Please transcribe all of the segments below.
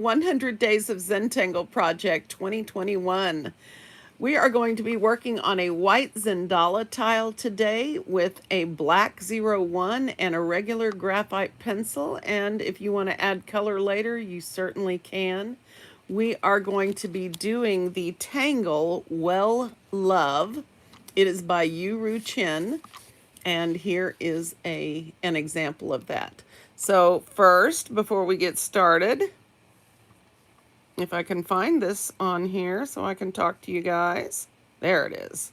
100 Days of Zentangle Project 2021. We are going to be working on a white Zendala tile today with a black 01 and a regular graphite pencil. And if you want to add color later, you certainly can. We are going to be doing the Tangle Well Love. It is by Yu Chen. And here is an example of that. So first, before we get started, if I can find this on here so I can talk to you guys. There it is.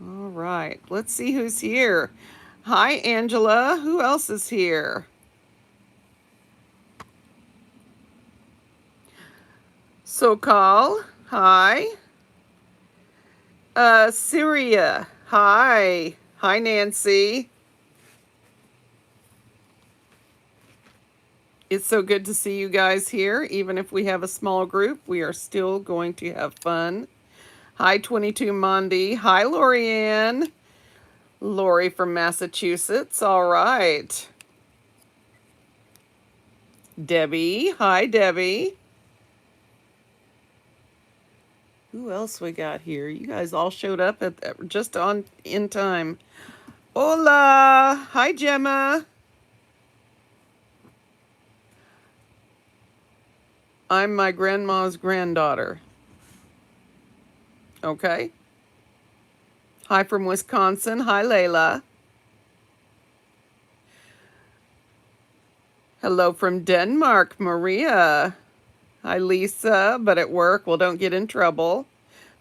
All right, let's see who's here. Hi, Angela. Who else is here? Sokal. Hi. Syria. Hi. Hi, Nancy. It's so good to see you guys here. Even if we have a small group, we are still going to have fun. Hi, 22 Mondi. Hi, Lorianne. Lori from Massachusetts. All right. Debbie. Hi, Debbie. Who else we got here? You guys all showed up at just in time. Hola. Hi, Gemma. I'm my grandma's granddaughter. Okay. Hi from Wisconsin. Hi, Layla. Hello from Denmark, Maria. Hi, Lisa, but at work. Well, don't get in trouble.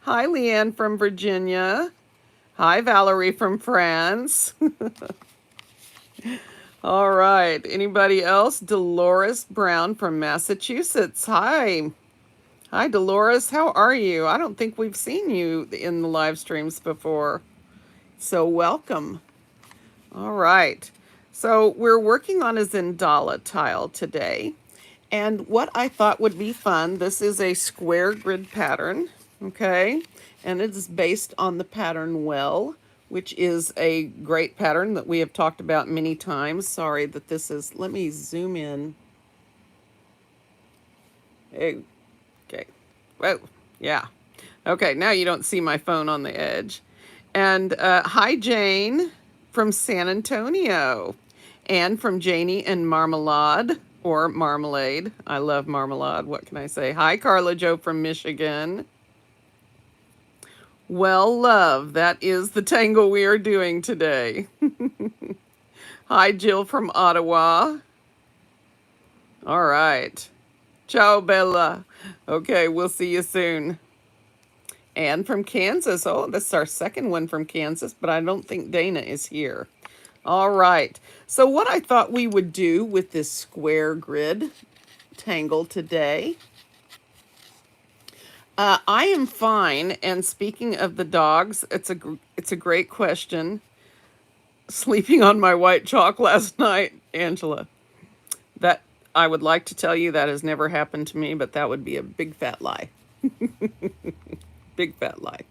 Hi, Leanne from Virginia. Hi, Valerie from France. All right. Anybody else? Dolores Brown from Massachusetts. Hi. Hi, Dolores. How are you? I don't think we've seen you in the live streams before. So welcome. All right. So we're working on a Zendala tile today. And what I thought would be fun, this is a square grid pattern, okay? And it is based on the pattern Well, which is a great pattern that we have talked about many times. Sorry that this is, let me zoom in. Okay. Whoa, yeah. Okay, now you don't see my phone on the edge. And hi, Jane from San Antonio. And from Janie and Marmalade, or Marmalade. I love marmalade. What can I say? Hi, Carla Jo from Michigan. Well, love, that is the tangle we are doing today. Hi, Jill from Ottawa. All right. Ciao, Bella. Okay, we'll see you soon. And from Kansas. Oh, this is our second one from Kansas, but I don't think Dana is here. All right. So what I thought we would do with this square grid tangle today, I am fine. And speaking of the dogs, it's a great question. Sleeping on my white chalk last night, Angela. That I would like to tell you that has never happened to me, but that would be a big fat lie. Big fat lie.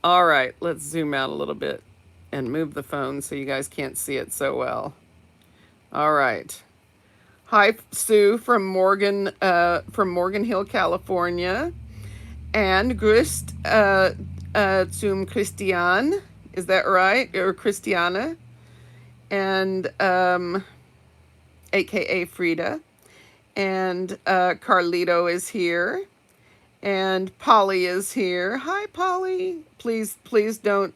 All right, let's zoom out a little bit and move the phone so you guys can't see it so well. All right. Hi, Sue from Morgan Hill, California. And grüßt zum Christian. Is that right? Or Christiana? And AKA Frida. And Carlito is here. And Polly is here. Hi, Polly. Please don't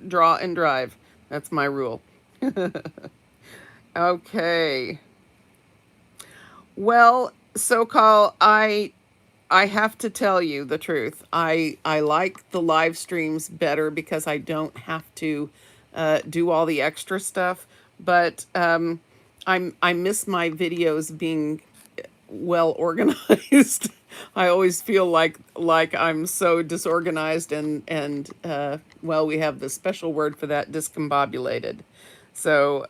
draw and drive. That's my rule. Okay. Well, Sokal, I have to tell you the truth. I like the live streams better because I don't have to do all the extra stuff. But I miss my videos being well organized. I always feel like I'm so disorganized and well, we have the special word for that, discombobulated. So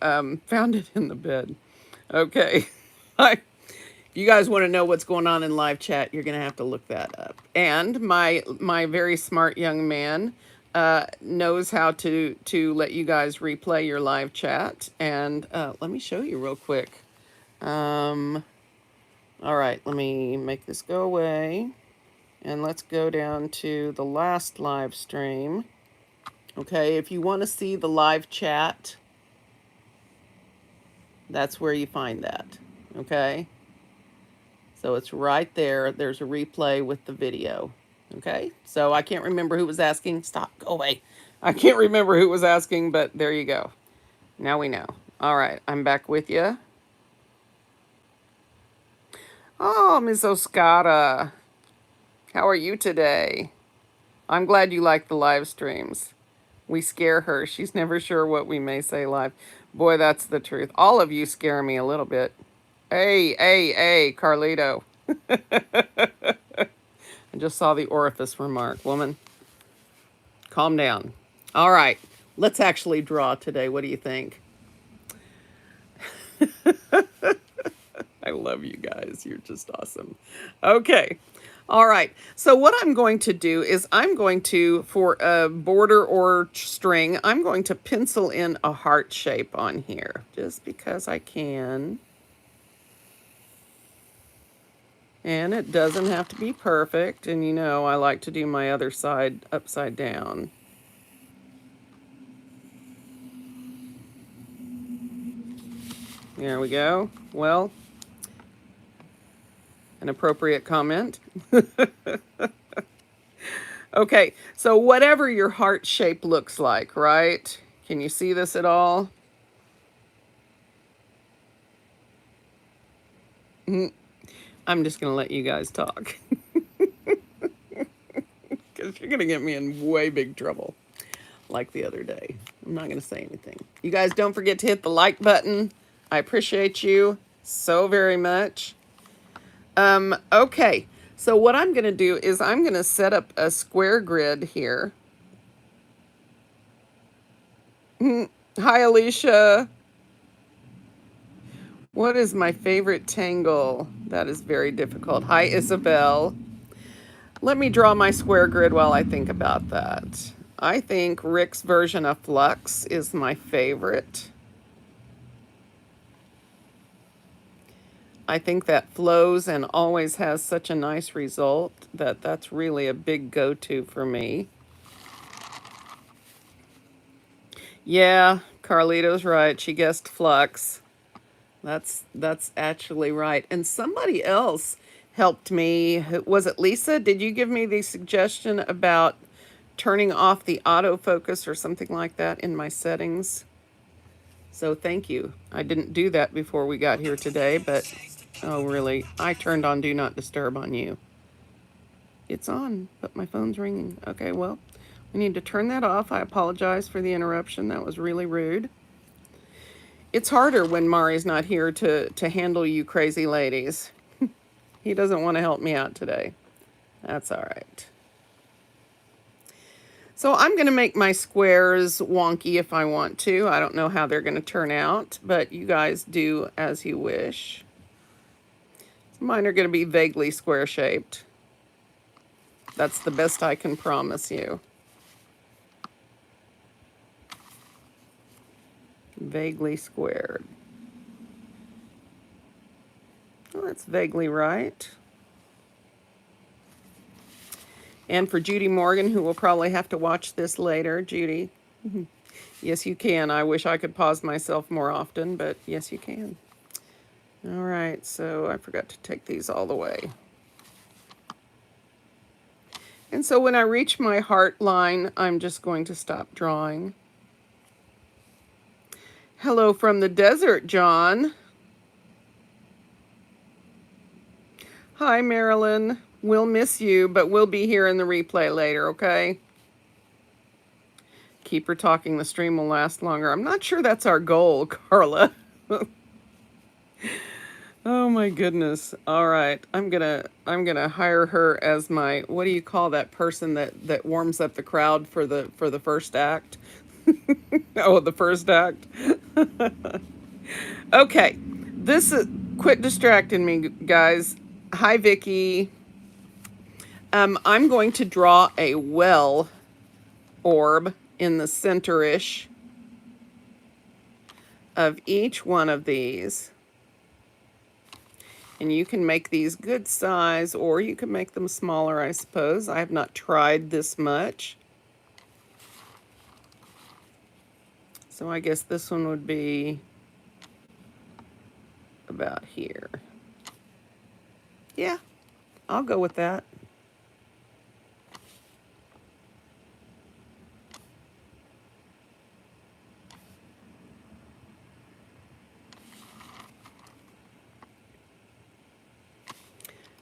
found it in the bed. Okay. If you guys want to know what's going on in live chat, you're gonna have to look that up. And my very smart young man knows how to let you guys replay your live chat. And let me show you real quick. All right, let me make this go away. And let's go down to the last live stream. Okay, if you want to see the live chat, that's where you find that. Okay, so it's right there. There's a replay with the video. Okay, so I can't remember who was asking. Stop, go away. I can't remember who was asking, but there you go. Now we know. All right, I'm back with you. Oh, Ms. Oscata, how are you today? I'm glad you like the live streams. We scare her. She's never sure what we may say live. Boy, that's the truth. All of you scare me a little bit. Hey, Carlito. I just saw the orifice remark. Woman, calm down. All right, let's actually draw today. What do you think? I love you guys. You're just awesome. Okay. All right. So what I'm going to do is I'm going to, for a border or string, I'm going to pencil in a heart shape on here just because I can. And it doesn't have to be perfect. And you know, I like to do my other side upside down. There we go. Well, an appropriate comment. Okay, so whatever your heart shape looks like, right? Can you see this at all? I'm just going to let you guys talk. Because you're going to get me in way big trouble. Like the other day. I'm not going to say anything. You guys don't forget to hit the like button. I appreciate you so very much. Okay, so what I'm going to do is I'm going to set up a square grid here. Hi, Alicia. What is my favorite tangle? That is very difficult. Hi, Isabel. Let me draw my square grid while I think about that. I think Rick's version of Flux is my favorite. I think that flows and always has such a nice result that that's really a big go-to for me. Yeah, Carlito's right. She guessed Flux. That's actually right. And somebody else helped me. Was it Lisa? Did you give me the suggestion about turning off the autofocus or something like that in my settings? So thank you. I didn't do that before we got here today, but oh really? I turned on Do Not Disturb on you. It's on, but my phone's ringing. Okay, well, we need to turn that off. I apologize for the interruption. That was really rude. It's harder when Mari's not here to handle you crazy ladies. He doesn't want to help me out today. That's all right. So I'm going to make my squares wonky if I want to. I don't know how they're going to turn out, but you guys do as you wish. Mine are going to be vaguely square shaped. That's the best I can promise you. Vaguely squared. Well, that's vaguely right. And for Judy Morgan, who will probably have to watch this later, Judy, yes, you can. I wish I could pause myself more often, but yes, you can. All right, so I forgot to take these all the way. And so when I reach my heart line, I'm just going to stop drawing. Hello from the desert, John. Hi, Marilyn. We'll miss you, but we'll be here in the replay later, okay? Keep her talking. The stream will last longer. I'm not sure that's our goal, Carla. Oh my goodness. All right. I'm gonna hire her as my, what do you call that person that warms up the crowd for the first act? Oh, the first act. Okay. This is, quit distracting me, guys. Hi, Vicky. I'm going to draw a well orb in the center-ish of each one of these. And you can make these good size, or you can make them smaller, I suppose. I have not tried this much. So I guess this one would be about here. Yeah, I'll go with that.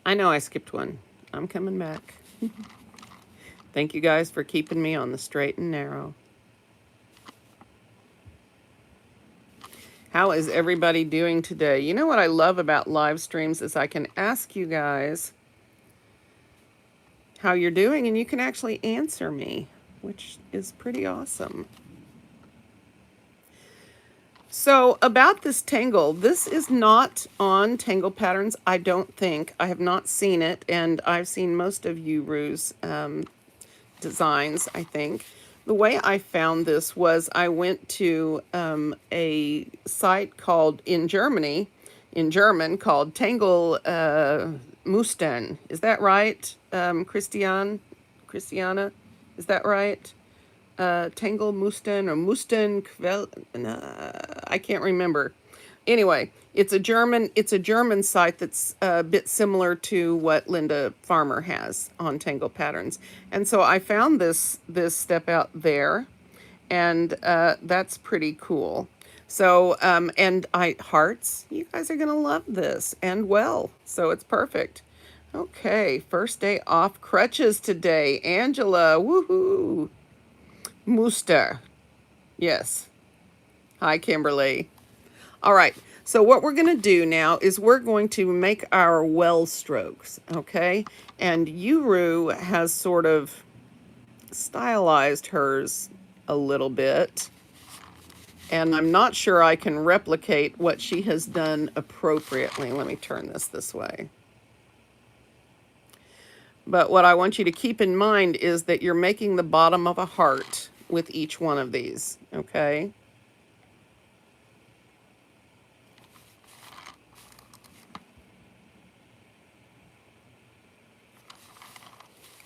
I know I skipped one. I'm coming back. Thank you guys for keeping me on the straight and narrow. How is everybody doing today? You know what I love about live streams is I can ask you guys how you're doing and you can actually answer me, which is pretty awesome. So about this tangle, this is not on Tangle Patterns, I don't think. I have not seen it, and I've seen most of Yuru's designs, I think. The way I found this was I went to a site called, in German, called Tangle Musten. Is that right, Christiana? Is that right? Tangle Musten or Musten Quell. I can't remember. Anyway, it's a German site that's a bit similar to what Linda Farmer has on Tangle Patterns, and so I found this step out there, and that's pretty cool. So and hearts, you guys are gonna love this, and well, so it's perfect. Okay, first day off crutches today, Angela. Woohoo! Mooster. Yes. Hi, Kimberly. All right. So what we're going to do now is we're going to make our well strokes, okay? And Yuru has sort of stylized hers a little bit. And I'm not sure I can replicate what she has done appropriately. Let me turn this way. But what I want you to keep in mind is that you're making the bottom of a heart with each one of these, okay?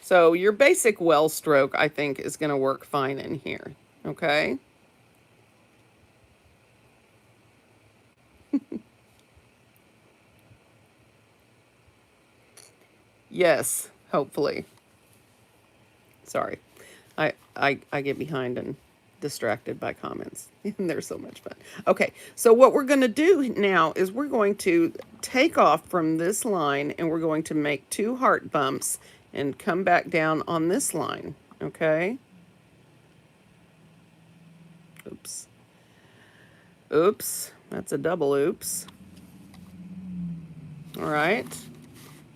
So your basic well stroke, I think, is going to work fine in here, okay? Yes, hopefully. Sorry. I get behind and distracted by comments. And they're so much fun. Okay, so what we're going to do now is we're going to take off from this line and we're going to make 2 heart bumps and come back down on this line, okay? Oops. Oops, that's a double oops. All right.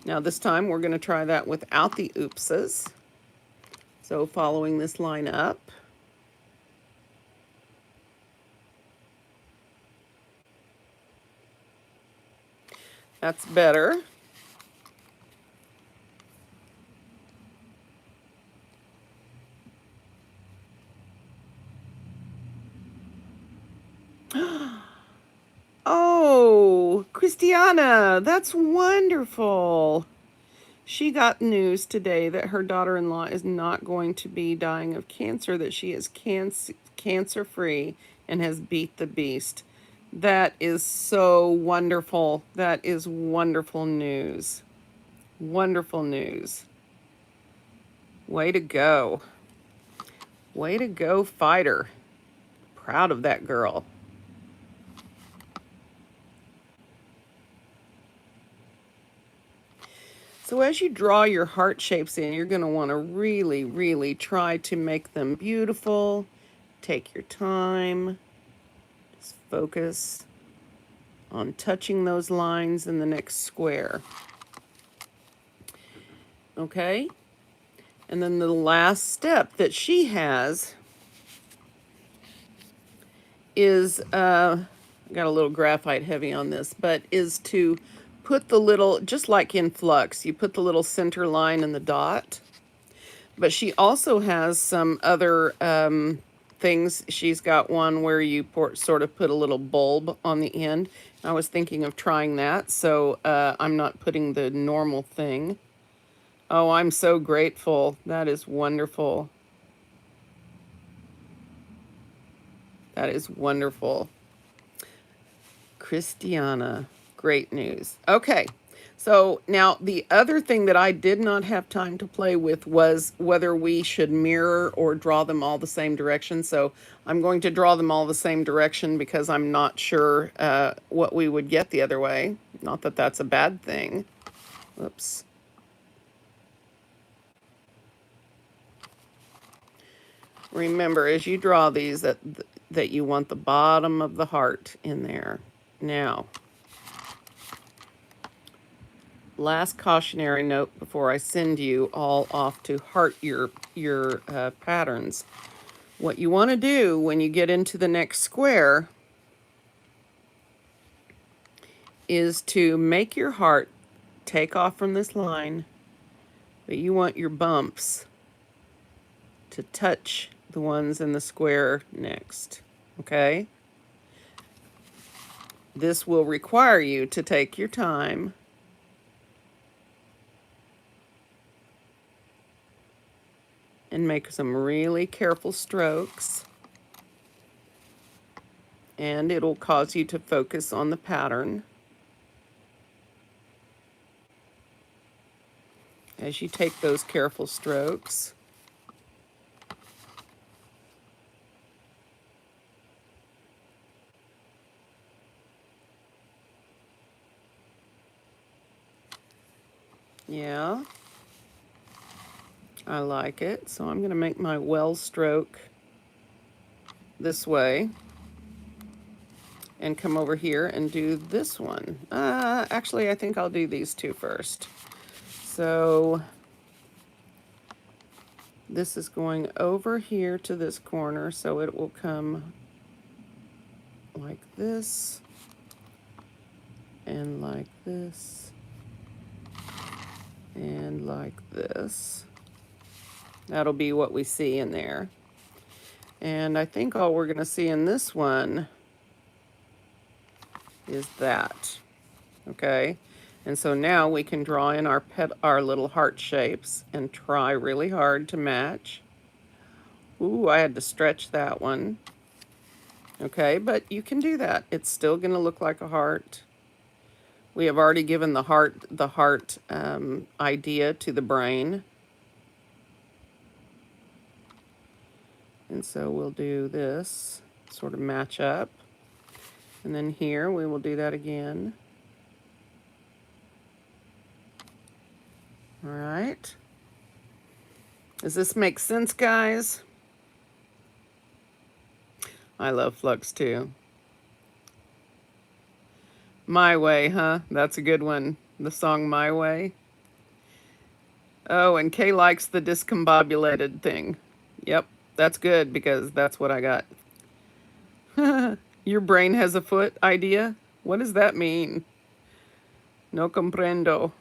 Now this time we're going to try that without the oopses. So following this line up. That's better. Oh, Christiana, that's wonderful. She got news today that her daughter-in-law is not going to be dying of cancer, that she is cancer-free and has beat the beast. That is so wonderful. That is wonderful news. Wonderful news. Way to go. Way to go, fighter. Proud of that girl. So as you draw your heart shapes in, you're going to want to really, really try to make them beautiful. Take your time. Just focus on touching those lines in the next square. Okay? And then the last step that she has is, I got a little graphite heavy on this, but is to put the little, just like in flux, you put the little center line in the dot. But she also has some other things. She's got one where you sort of put a little bulb on the end. I was thinking of trying that, so I'm not putting the normal thing. Oh, I'm so grateful. That is wonderful. That is wonderful. Christiana, great news. Okay, so now the other thing that I did not have time to play with was whether we should mirror or draw them all the same direction. So I'm going to draw them all the same direction because I'm not sure what we would get the other way. Not that that's a bad thing. Oops. Remember, as you draw these, that you want the bottom of the heart in there. Now, last cautionary note before I send you all off to heart your patterns. What you want to do when you get into the next square is to make your heart take off from this line, but you want your bumps to touch the ones in the square next, okay? This will require you to take your time and make some really careful strokes. And it'll cause you to focus on the pattern as you take those careful strokes. Yeah, I like it. So I'm going to make my well stroke this way and come over here and do this one. Actually, I think I'll do these two first. So this is going over here to this corner, so it will come like this and like this and like this. That'll be what we see in there. And I think all we're going to see in this one is that. Okay? And so now we can draw in our little heart shapes and try really hard to match. Ooh, I had to stretch that one. Okay, but you can do that. It's still going to look like a heart. We have already given the heart idea to the brain. And so we'll do this, sort of match up. And then here we will do that again. All right. Does this make sense, guys? I love flux too. My Way, huh? That's a good one. The song My Way. Oh, and Kay likes the discombobulated thing. Yep, that's good because that's what I got. Your brain has a foot idea? What does that mean? No comprendo.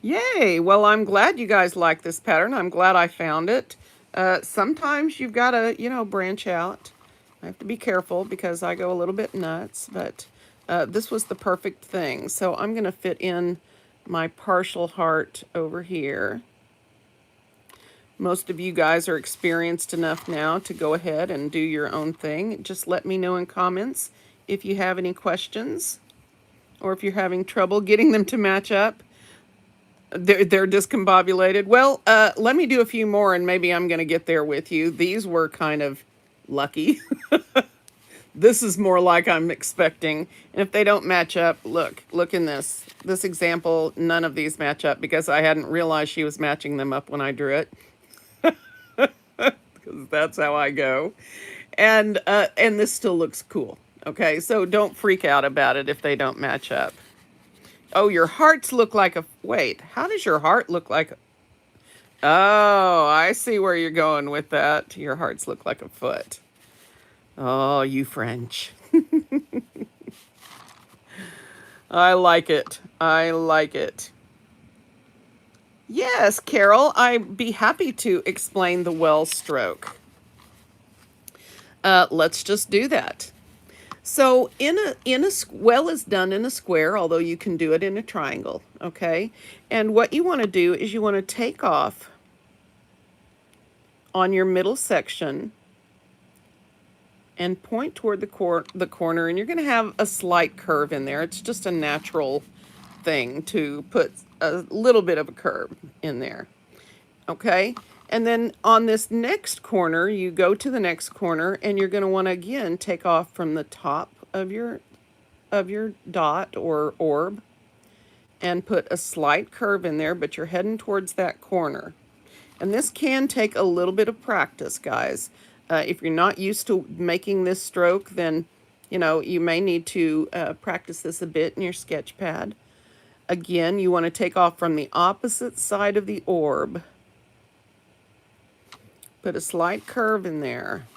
Yay! Well, I'm glad you guys like this pattern. I'm glad I found it. Sometimes you've got to, branch out. I have to be careful because I go a little bit nuts, but this was the perfect thing. So I'm going to fit in my partial heart over here. Most of you guys are experienced enough now to go ahead and do your own thing. Just let me know in comments if you have any questions or if you're having trouble getting them to match up. They're discombobulated. Well, let me do a few more and maybe I'm going to get there with you. These were kind of lucky. This is more like I'm expecting. And if they don't match up, look in this. This example, none of these match up because I hadn't realized she was matching them up when I drew it. Because that's how I go. And this still looks cool. Okay, so don't freak out about it if they don't match up. Oh, your hearts look like a... Wait, how does your heart look like... Oh, I see where you're going with that. Your hearts look like a foot. Oh, you French. I like it. I like it. Yes, Carol, I'd be happy to explain the well stroke. Let's just do that. So well is done in a square, although you can do it in a triangle, okay? And what you want to do is you want to take off on your middle section and point toward the corner, and you're going to have a slight curve in there. It's just a natural thing to put a little bit of a curve in there, okay? And then on this next corner, you go to the next corner, and you're going to want to again take off from the top of your dot or orb and put a slight curve in there, but you're heading towards that corner. And this can take a little bit of practice, guys. If you're not used to making this stroke, then, you know, you may need to practice this a bit in your sketch pad. Again, you want to take off from the opposite side of the orb. Put a slight curve in there.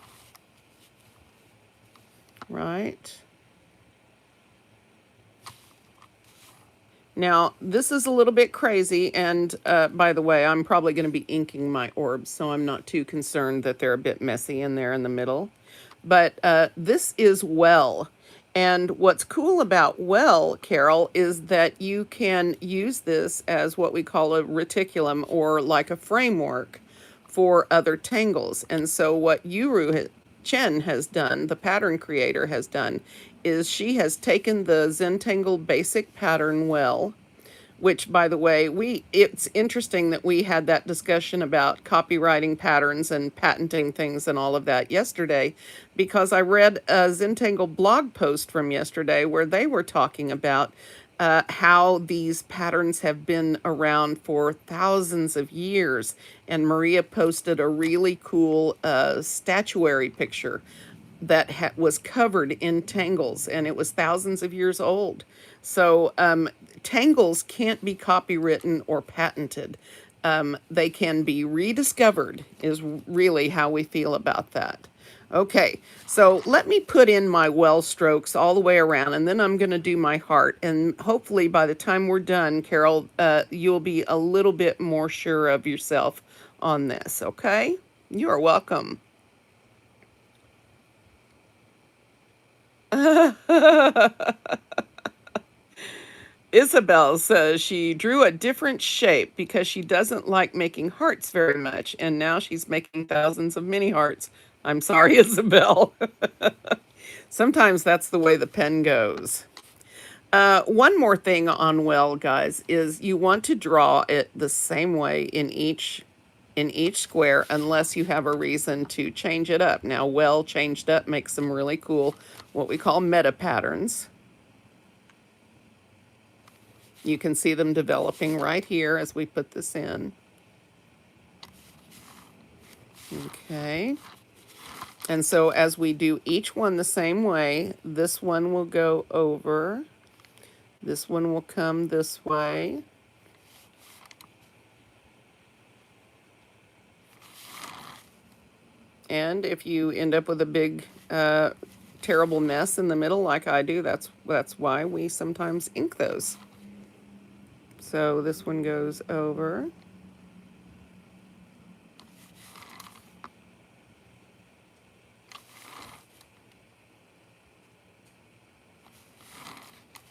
Right? Now, this is a little bit crazy, and by the way, I'm probably going to be inking my orbs, so I'm not too concerned that they're a bit messy in there in the middle. But this is well. And what's cool about well, Carol, is that you can use this as what we call a reticulum, or like a framework for other tangles. And so what Chen has done, the pattern creator has done, is she has taken the Zentangle basic pattern well, which, by the way, it's interesting that we had that discussion about copywriting patterns and patenting things and all of that yesterday, because I read a Zentangle blog post from yesterday where they were talking about how these patterns have been around for thousands of years. And Maria posted a really cool statuary picture that was covered in tangles, and it was thousands of years old. So tangles can't be copywritten or patented. They can be rediscovered, is really how we feel about that. Okay, so let me put in my well strokes all the way around, and then I'm going to do my heart. And hopefully by the time we're done, Carol, you'll be a little bit more sure of yourself on this, okay? You are welcome. Isabel says she drew a different shape because she doesn't like making hearts very much, and now she's making thousands of mini hearts. I'm sorry, Isabel. Sometimes that's the way the pen goes. One more thing on well, guys, is you want to draw it the same way in each square, unless you have a reason to change it up. Now, well changed up makes some really cool, what we call meta patterns. You can see them developing right here as we put this in. Okay. And so as we do each one the same way, this one will go over. This one will come this way. And if you end up with a big, terrible mess in the middle like I do, that's why we sometimes ink those. So this one goes over.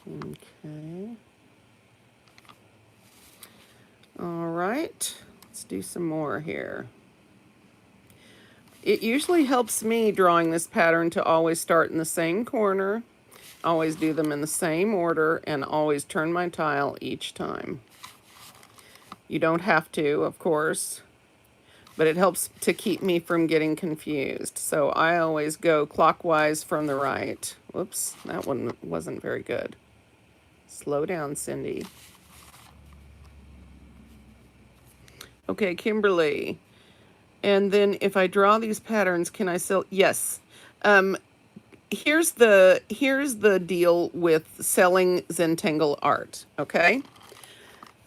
Okay. All right, let's do some more here. It usually helps me drawing this pattern to always start in the same corner, always do them in the same order, and always turn my tile each time. You don't have to, of course, but it helps to keep me from getting confused. So I always go clockwise from the right. Whoops, that one wasn't very good. Slow down, Cindy. Okay, Kimberly. And then if I draw these patterns, can I sell? Yes. Here's the deal with selling Zentangle art, okay?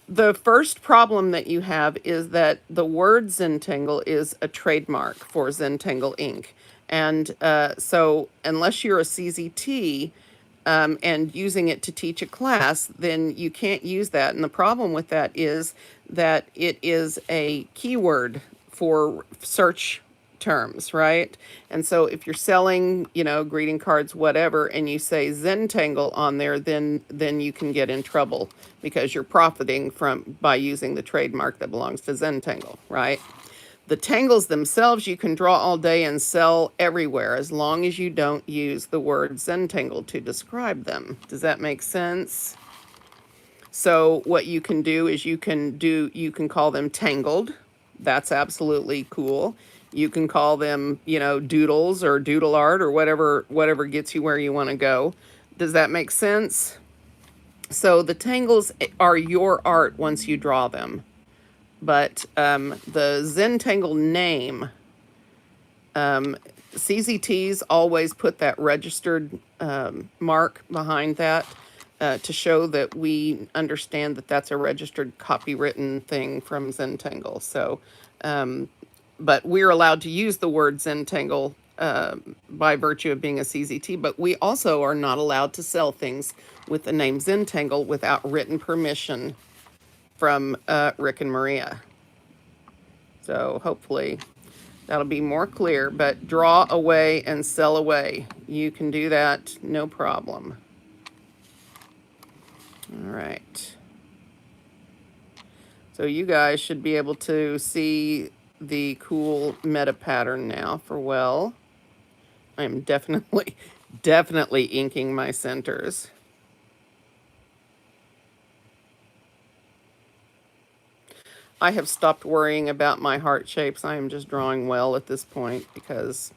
The first problem that you have is that the word Zentangle is a trademark for Zentangle Inc. And so unless you're a CZT and using it to teach a class, then you can't use that. And the problem with that is that it is a keyword for search terms, right? And so if you're selling, you know, greeting cards, whatever, and you say Zentangle on there, then you can get in trouble because you're profiting from by using the trademark that belongs to Zentangle, right? The tangles themselves you can draw all day and sell everywhere as long as you don't use the word Zentangle to describe them. Does that make sense? So what you can do is you can call them tangled. That's absolutely cool. You can call them, you know, doodles or doodle art or whatever gets you where you want to go. Does that make sense? So the tangles are your art once you draw them. But the Zentangle name, CZTs always put that registered mark behind that to show that we understand that that's a registered copywritten thing from Zentangle. So, but we're allowed to use the word Zentangle by virtue of being a CZT, but we also are not allowed to sell things with the name Zentangle without written permission from Rick and Maria. So hopefully that'll be more clear, but draw away and sell away. You can do that, no problem. All right. So you guys should be able to see the cool meta pattern now for well. I'm definitely inking my centers. I have stopped worrying about my heart shapes. I am just drawing well at this point because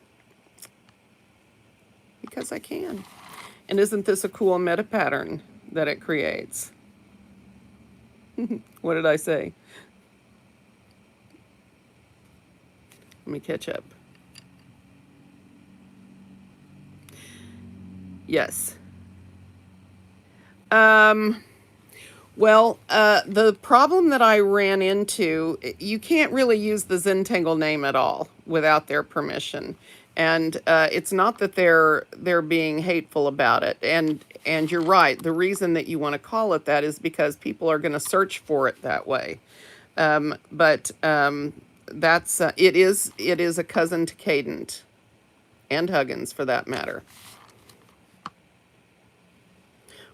I can. And isn't this a cool meta pattern that it creates? What did I say? Let me catch up. Yes. Well, the problem that I ran into, you can't really use the Zentangle name at all without their permission. And it's not that they're being hateful about it. And you're right. The reason that you want to call it that is because people are going to search for it that way. But that's it is a cousin to Cadent and Huggins for that matter.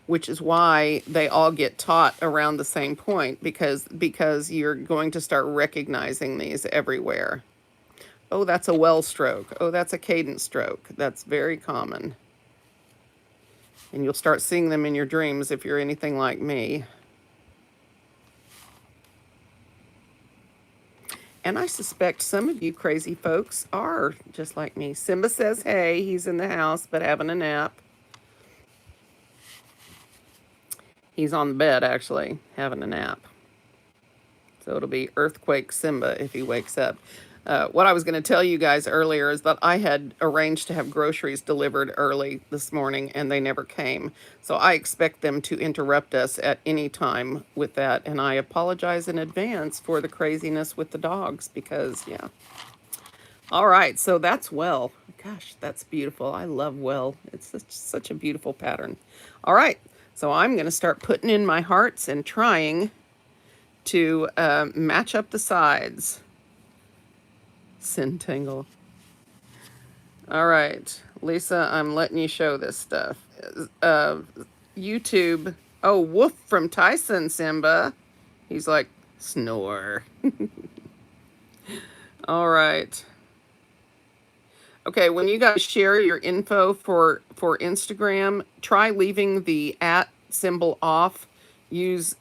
Which is why they all get taught around the same point because you're going to start recognizing these everywhere. Oh, that's a well stroke. Oh, that's a cadence stroke. That's very common. And you'll start seeing them in your dreams if you're anything like me. And I suspect some of you crazy folks are just like me. Simba says, hey, he's in the house, but having a nap. He's on the bed, actually, having a nap. So it'll be Earthquake Simba if he wakes up. What I was going to tell you guys earlier is that I had arranged to have groceries delivered early this morning, and they never came. So I expect them to interrupt us at any time with that. And I apologize in advance for the craziness with the dogs because, yeah. All right, so that's well. Gosh, that's beautiful. I love well. It's such a beautiful pattern. All right. So I'm going to start putting in my hearts and trying to match up the sides. Zentangle. All right, Lisa, I'm letting you show this stuff. YouTube. Oh, woof from Tyson, Simba. He's like, snore. All right. Okay, when you guys share your info for Instagram, try leaving the @ symbol off. Use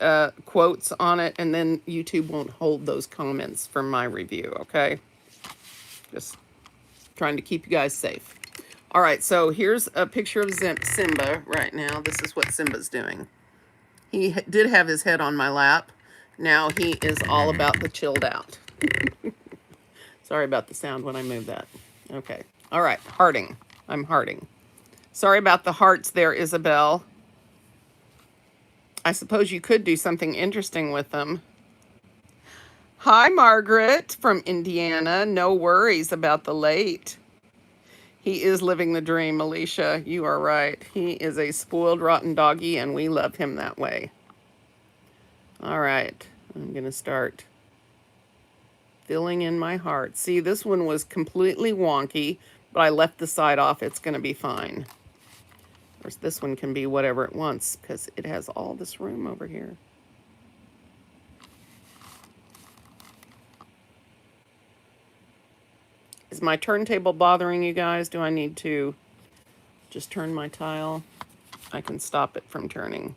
quotes on it, and then YouTube won't hold those comments from my review, okay? Just trying to keep you guys safe. All right, so here's a picture of Simba right now. This is what Simba's doing. He did have his head on my lap. Now he is all about the chilled out. Sorry about the sound when I moved that. Okay. All right, hearting. I'm hearting. Sorry about the hearts there, Isabel. I suppose you could do something interesting with them. Hi, Margaret from Indiana. No worries about the late. He is living the dream, Alicia. You are right. He is a spoiled, rotten doggy, and we love him that way. All right. I'm going to start Filling in my heart. See, this one was completely wonky, but I left the side off. It's going to be fine. Of course, this one can be whatever it wants because it has all this room over here. Is my turntable bothering you guys? Do I need to just turn my tile? I can stop it from turning.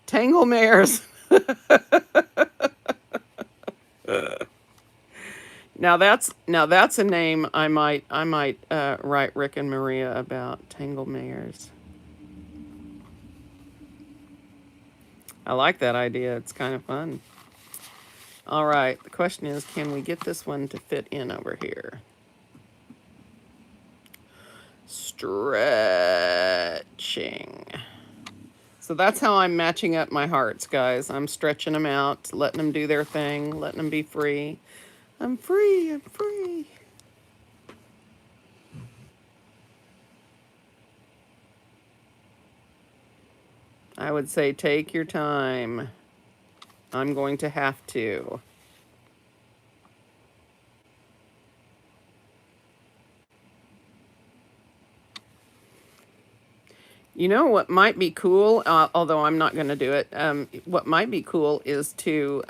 Tangle mares. Now that's a name I might write Rick and Maria about. Tangle mares. I like that idea. It's kind of fun. All right. The question is, can we get this one to fit in over here? Stretching. So that's how I'm matching up my hearts, guys. I'm stretching them out, letting them do their thing, letting them be free. I'm free. I'm free. I would say take your time. I'm going to have to. You know what might be cool, although I'm not going to do it, what might be cool is to,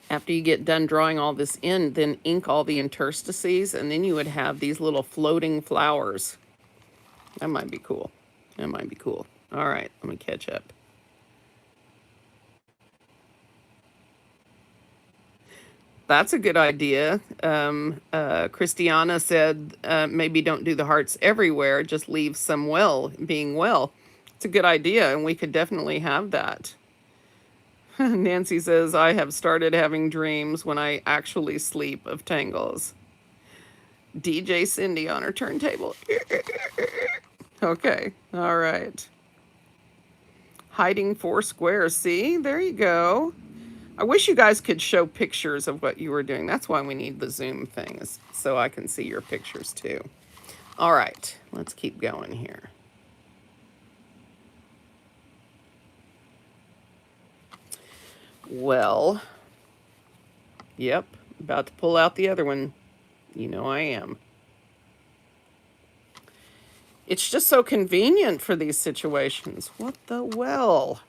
after you get done drawing all this in, then ink all the interstices, and then you would have these little floating flowers. That might be cool. That might be cool. All right, let me catch up. That's a good idea. Christiana said maybe don't do the hearts everywhere, just leave some being well. It's a good idea, and we could definitely have that. Nancy says, I have started having dreams when I actually sleep of tangles. DJ Cindy on her turntable. Okay, all right. Hiding 4 squares. See, there you go. I wish you guys could show pictures of what you were doing. That's why we need the Zoom things, so I can see your pictures too. All right, let's keep going here. Well, yep, about to pull out the other one. You know I am. It's just so convenient for these situations. What the well?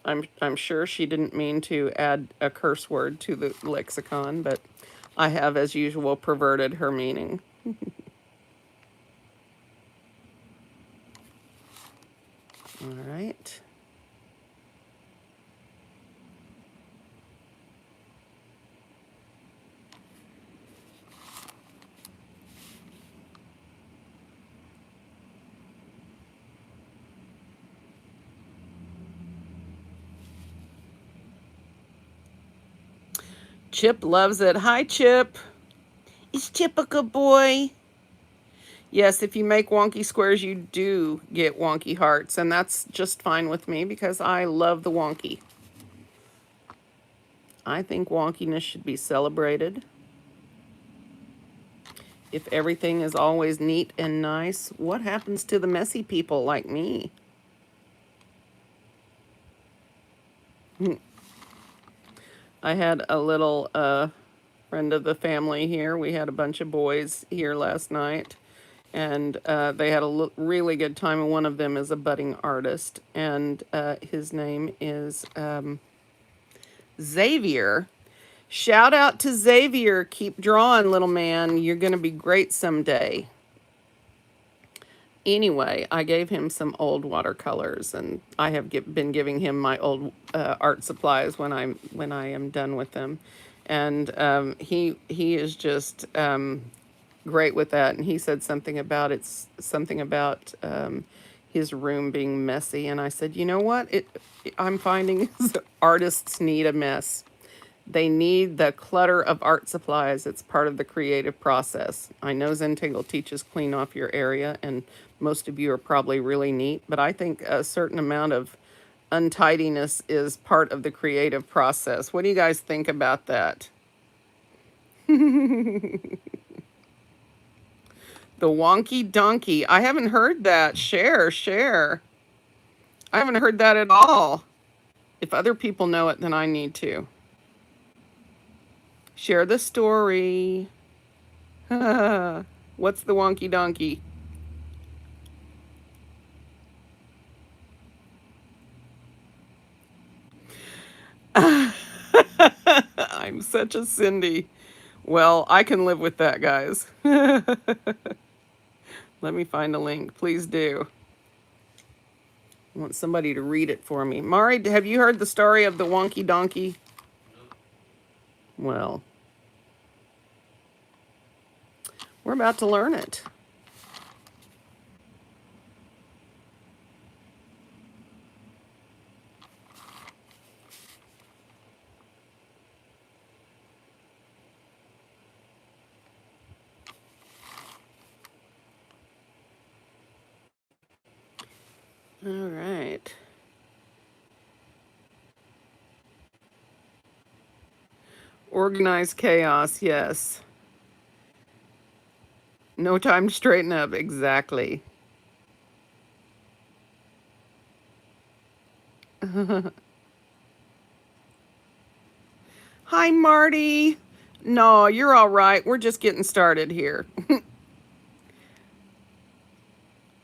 I'm sure she didn't mean to add a curse word to the lexicon, but I have, as usual, perverted her meaning. All right. Chip loves it. Hi, Chip. Is Chip a good boy? Yes, if you make wonky squares, you do get wonky hearts, and that's just fine with me because I love the wonky. I think wonkiness should be celebrated. If everything is always neat and nice, what happens to the messy people like me? I had a little friend of the family here. We had a bunch of boys here last night, and they had a really good time. And one of them is a budding artist, and his name is Xavier. Shout out to Xavier. Keep drawing, little man. You're going to be great someday. Anyway, I gave him some old watercolors, and I have been giving him my old art supplies when I am done with them, and he is just great with that. And he said something about his room being messy, and I said, you know what? I'm finding artists need a mess. They need the clutter of art supplies. It's part of the creative process. I know Zentangle teaches clean off your area, and most of you are probably really neat, but I think a certain amount of untidiness is part of the creative process. What do you guys think about that? The wonky donkey. I haven't heard that. Share. I haven't heard that at all. If other people know it, then I need to. Share the story. What's the wonky donkey? I'm such a Cindy. Well, I can live with that, guys. Let me find a link. Please do. I want somebody to read it for me. Mari, have you heard the story of the wonky donkey? Well, we're about to learn it. All right. Organized chaos, yes. No time to straighten up, exactly. Hi, Marty. No, you're all right. We're just getting started here.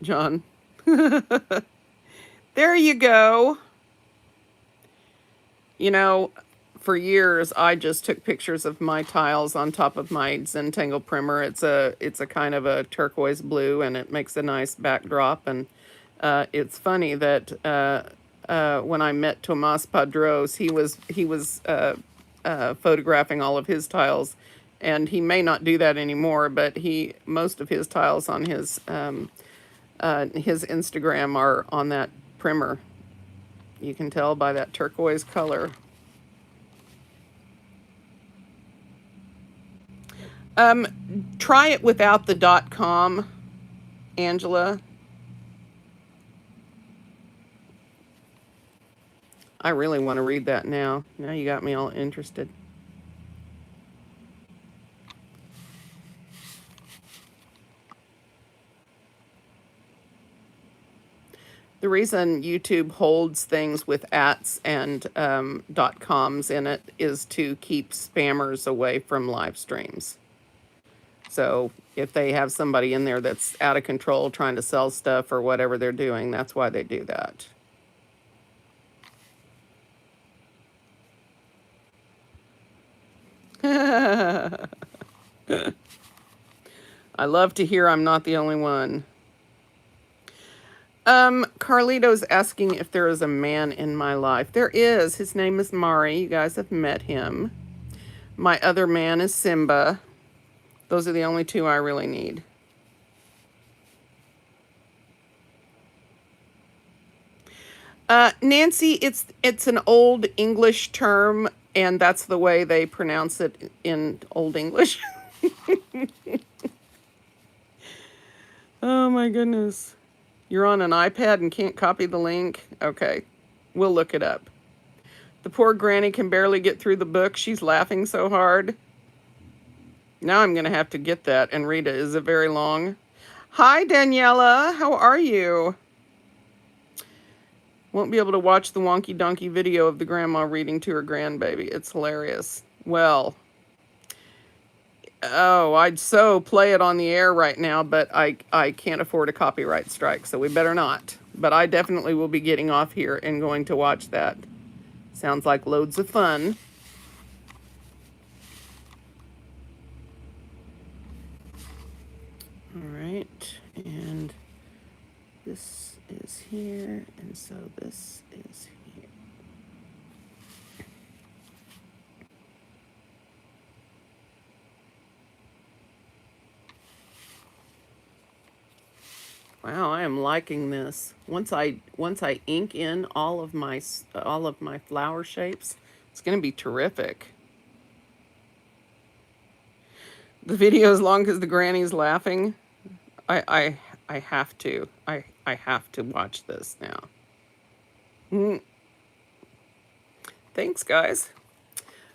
John. There you go. You know, for years I just took pictures of my tiles on top of my Zentangle primer. It's a kind of a turquoise blue, and it makes a nice backdrop. And it's funny that when I met Tomas Padros, he was photographing all of his tiles, and he may not do that anymore. But most of his tiles on his Instagram are on that primer. You can tell by that turquoise color. Try it without the .com, Angela. I really want to read that now. Now you got me all interested. The reason YouTube holds things with ats and .coms in it is to keep spammers away from live streams. So if they have somebody in there that's out of control trying to sell stuff or whatever they're doing, that's why they do that. I love to hear I'm not the only one. Carlito's asking if there is a man in my life. There is. His name is Mari. You guys have met him. My other man is Simba. Those are the only two I really need. Nancy, it's an old English term, and that's the way they pronounce it in Old English. Oh my goodness. You're on an iPad and can't copy the link? Okay, we'll look it up. The poor granny can barely get through the book. She's laughing so hard. Now I'm going to have to get that and read it. Is it very long? Hi, Daniela. How are you? Won't be able to watch the wonky donkey video of the grandma reading to her grandbaby. It's hilarious. Well, oh, I'd so play it on the air right now, but I can't afford a copyright strike, so we better not. But I definitely will be getting off here and going to watch that. Sounds like loads of fun. All right, and this is here, and so this is here. Wow, I am liking this. Once I ink in all of my flower shapes, it's going to be terrific. The video as long as the granny's laughing. I have to. I have to watch this now. Thanks, guys.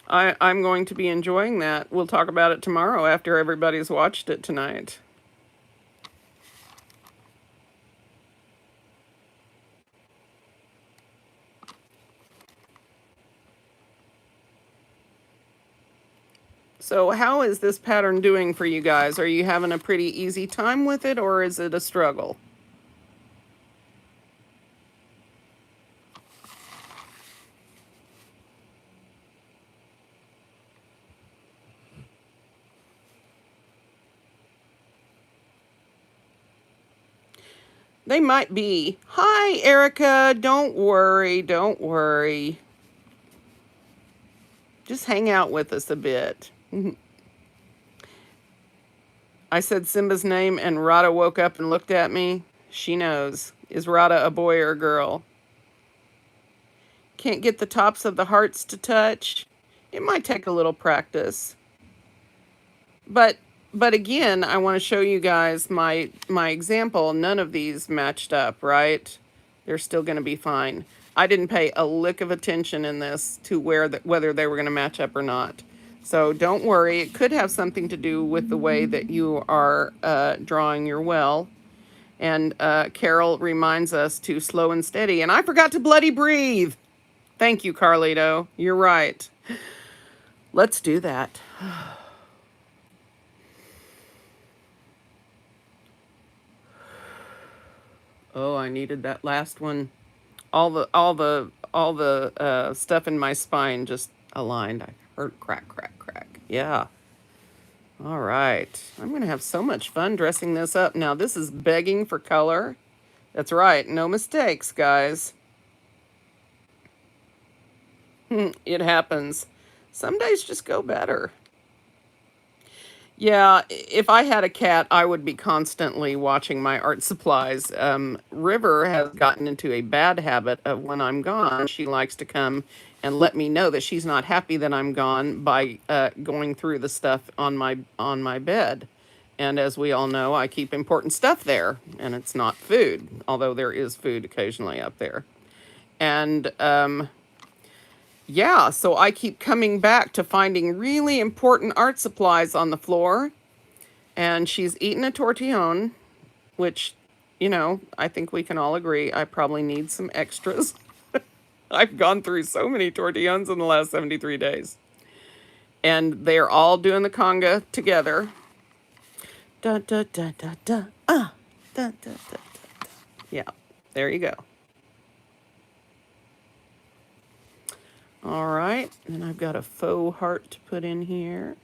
I'm going to be enjoying that. We'll talk about it tomorrow after everybody's watched it tonight. So how is this pattern doing for you guys? Are you having a pretty easy time with it, or is it a struggle? They might be. Hi, Erica. Don't worry. Don't worry. Just hang out with us a bit. I said Simba's name and Rada woke up and looked at me. She knows. Is Rada a boy or a girl? Can't get the tops of the hearts to touch. It might take a little practice. But again, I want to show you guys my example. None of these matched up, right? They're still going to be fine. I didn't pay a lick of attention in this to whether they were going to match up or not. So don't worry. It could have something to do with the way that you are drawing your well. And Carol reminds us to slow and steady. And I forgot to bloody breathe. Thank you, Carlito. You're right. Let's do that. Oh, I needed that last one. All the stuff in my spine just aligned. I heard crack, crack, crack. Yeah. All right. I'm gonna have so much fun dressing this up. Now this is begging for color. That's right. No mistakes, guys. It happens. Some days just go better. Yeah, if I had a cat, I would be constantly watching my art supplies. River has gotten into a bad habit of when I'm gone, she likes to come and let me know that she's not happy that I'm gone by going through the stuff on my bed. And as we all know, I keep important stuff there, and it's not food, although there is food occasionally up there. And yeah, so I keep coming back to finding really important art supplies on the floor. And she's eaten a tortillon, which, I think we can all agree I probably need some extras. I've gone through so many tortillons in the last 73 days. And they're all doing the conga together. Da da da da da. Da da da da. Yeah, there you go. All right, and I've got a faux heart to put in here.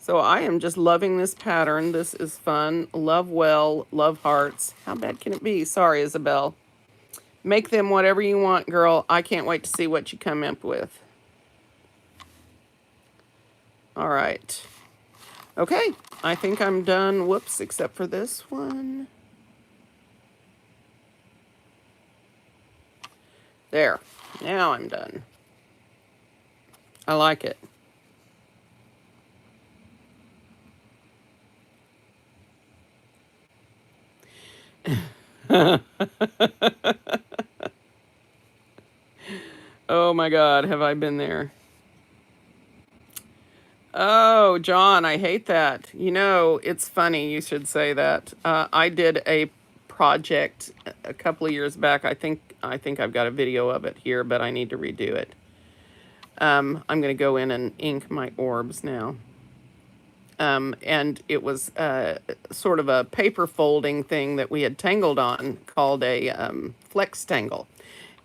So I am just loving this pattern. This is fun. Love well, love hearts. How bad can it be? Sorry, Isabel. Make them whatever you want, girl. I can't wait to see what you come up with. All right. Okay, I think I'm done. Whoops, except for this one. There. Now I'm done. I like it. Oh my God, have I been there? Oh, John, I hate that. It's funny you should say that. I did a project a couple of years back. I think I've got a video of it here, but I need to redo it. I'm going to go in and ink my orbs now. And it was sort of a paper folding thing that we had tangled on called a flex tangle.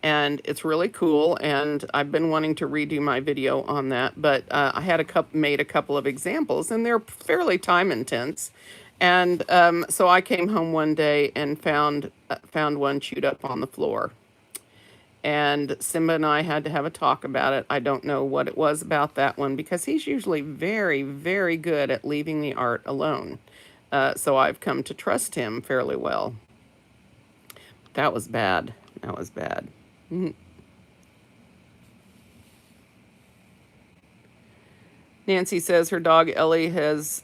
And it's really cool, and I've been wanting to redo my video on that, but I had made a couple of examples, and they're fairly time intense. And so I came home one day and found one chewed up on the floor. And Simba and I had to have a talk about it. I don't know what it was about that one because he's usually very, very good at leaving the art alone. So I've come to trust him fairly well. That was bad. That was bad. Nancy says her dog Ellie has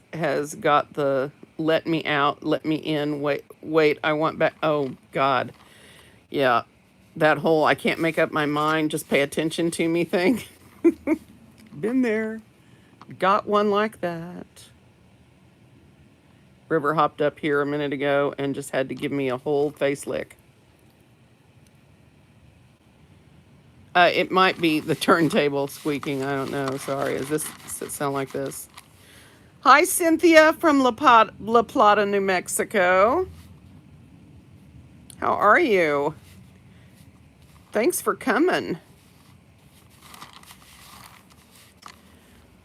got the let me out, let me in, wait, I want back. Oh God. Yeah. That whole I can't make up my mind, just pay attention to me thing. Been there. Got one like that. River hopped up here a minute ago and just had to give me a whole face lick. It might be the turntable squeaking. I don't know. Sorry. Does it sound like this? Hi, Cynthia from La Plata, New Mexico. How are you? Thanks for coming.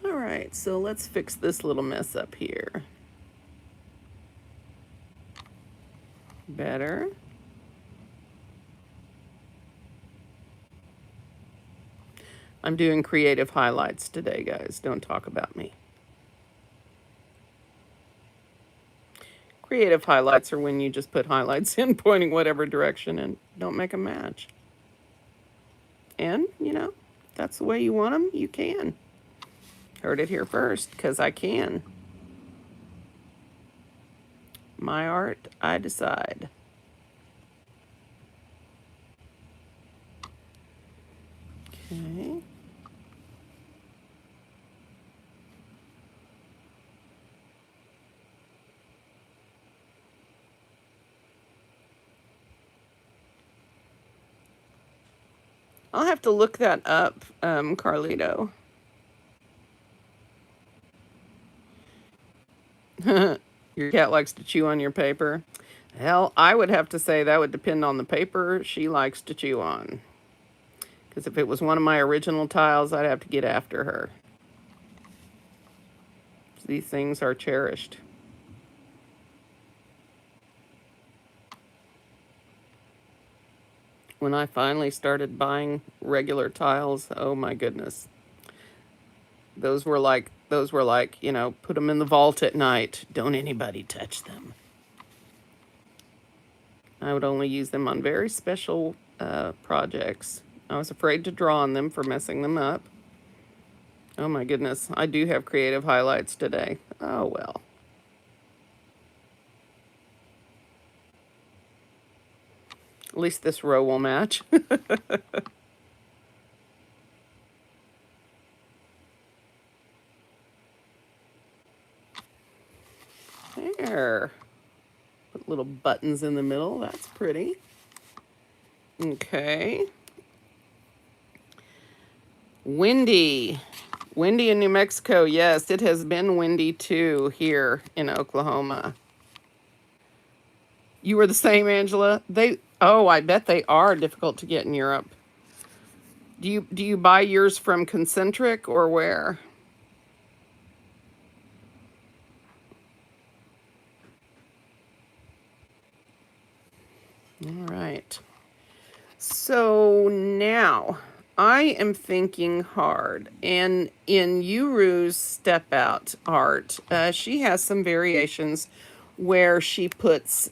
All right, so let's fix this little mess up here. Better. I'm doing creative highlights today, guys. Don't talk about me. Creative highlights are when you just put highlights in pointing whatever direction and don't make a match. And, you know, if that's the way you want them, you can. Heard it here first, because I can. My art, I decide. Okay. I'll have to look that up, Carlito. Your cat likes to chew on your paper. Hell, I would have to say that would depend on the paper she likes to chew on. Because if it was one of my original tiles, I'd have to get after her. These things are cherished. When I finally started buying regular tiles, oh my goodness. Those were like, you know, put them in the vault at night. Don't anybody touch them. I would only use them on very special projects. I was afraid to draw on them for messing them up. Oh my goodness, I do have creative highlights today. Oh well. At least this row will match. There. Put little buttons in the middle. That's pretty. Okay. Windy. Windy in New Mexico. Yes, it has been windy too here in Oklahoma. You were the same, Angela? I bet they are difficult to get in Europe. Do you buy yours from Concentric or where? All right. So now I am thinking hard. And in Yuru's step out art, she has some variations where she puts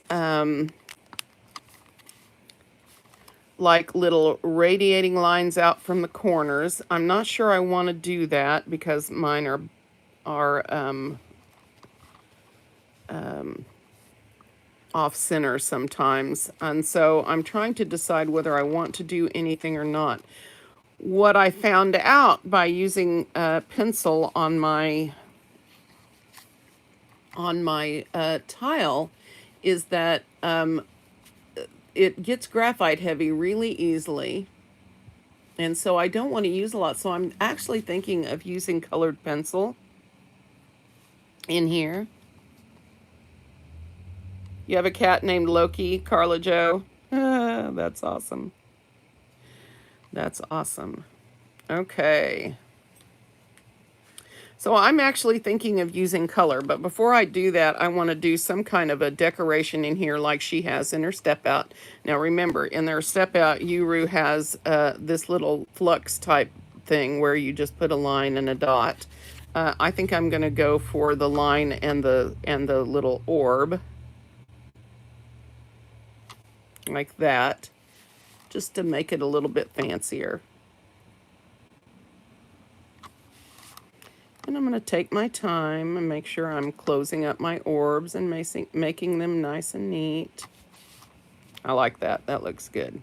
like little radiating lines out from the corners. I'm not sure I want to do that because mine are off center sometimes. And so I'm trying to decide whether I want to do anything or not. What I found out by using pencil on my tile is that it gets graphite heavy really easily. And so I don't want to use a lot. So I'm actually thinking of using colored pencil in here. You have a cat named Loki, Carla Joe. That's awesome. That's awesome. Okay. So I'm actually thinking of using color, but before I do that, I want to do some kind of a decoration in here like she has in her step out. Now remember, in their step out, Yuru has this little flux type thing where you just put a line and a dot. I think I'm going to go for the line and the little orb. Like that, just to make it a little bit fancier. And I'm going to take my time and make sure I'm closing up my orbs and making them nice and neat. I like that. That looks good.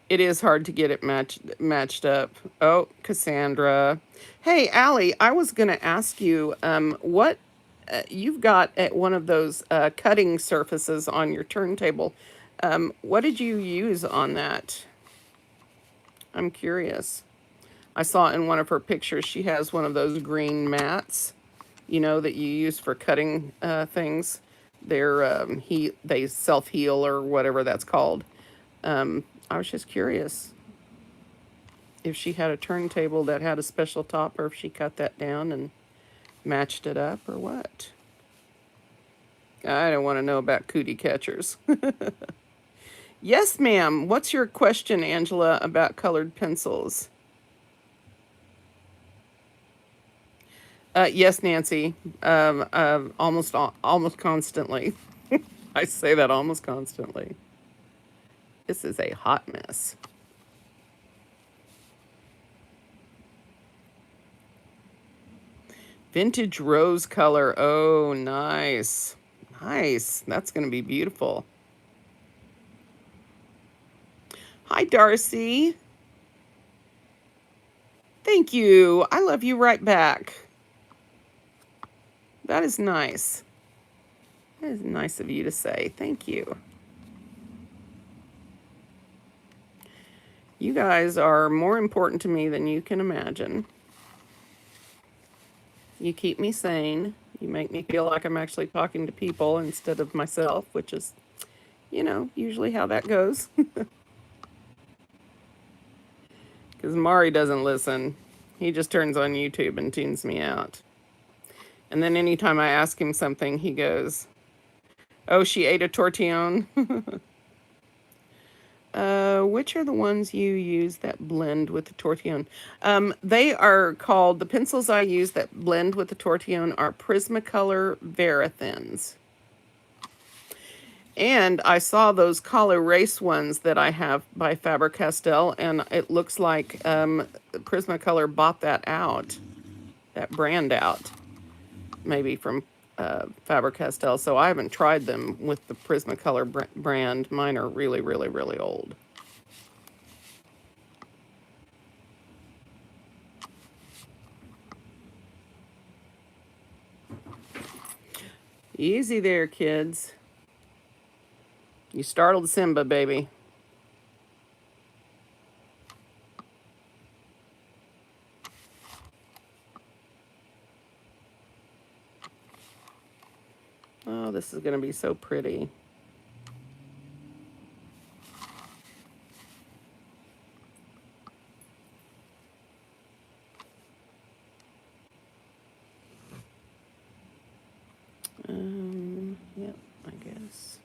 It is hard to get it matched up. Oh, Cassandra. Hey, Allie, I was going to ask you what you've got at one of those cutting surfaces on your turntable. What did you use on that? I'm curious. I saw in one of her pictures she has one of those green mats, you know, that you use for cutting things. They self heal or whatever that's called. I was just curious if she had a turntable that had a special top, or if she cut that down and matched it up, or what. I don't want to know about cootie catchers. Yes, ma'am. What's your question, Angela, about colored pencils? Yes, Nancy. Almost constantly. I say that almost constantly. This is a hot mess. Vintage rose color. Oh, nice. Nice. That's going to be beautiful. Hi, Darcy. Thank you. I love you right back. That is nice. That is nice of you to say. Thank you. You guys are more important to me than you can imagine. You keep me sane. You make me feel like I'm actually talking to people instead of myself, which is, you know, usually how that goes. Because Mari doesn't listen. He just turns on YouTube and tunes me out. And then anytime I ask him something, he goes, "Oh, she ate a tortillon." Which are the ones you use that blend with the tortillon? They are called, the pencils I use that blend with the tortillon are Prismacolor Verithins. And I saw those Colo Race ones that I have by Faber-Castell, and it looks like Prismacolor bought that out, that brand out, maybe from Faber-Castell. So I haven't tried them with the Prismacolor brand. Mine are really, really, really old. Easy there, kids. You startled Simba, baby. Oh, this is going to be so pretty. Yep, I guess.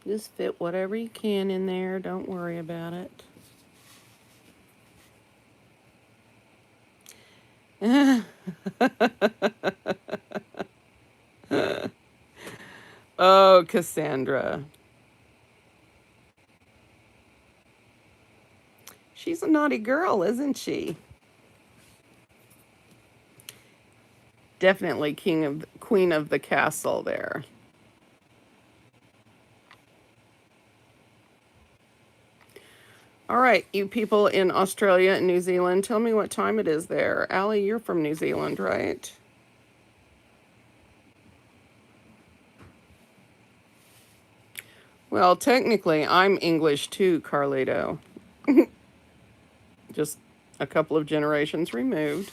Just fit whatever you can in there. Don't worry about it. Oh, Cassandra. She's a naughty girl, isn't she? Definitely queen of the castle there. All right, you people in Australia and New Zealand, tell me what time it is there. Allie, you're from New Zealand, right? Well, technically, I'm English too, Carlito. Just a couple of generations removed.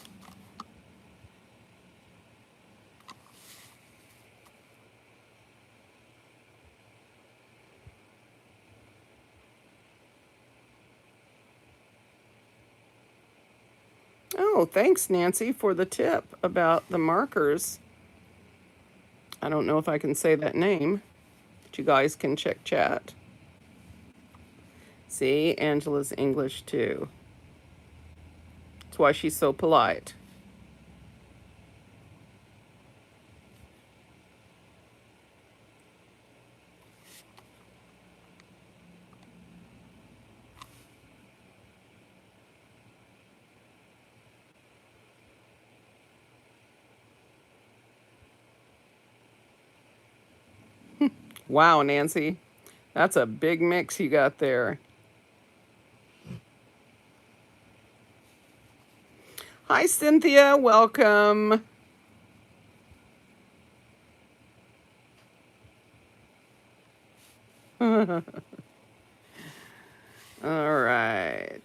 Oh, thanks, Nancy, for the tip about the markers. I don't know if I can say that name, but you guys can check chat. See, Angela's English too. That's why she's so polite. Wow, Nancy, That's a big mix you got there. Hi, Cynthia. Welcome. All right.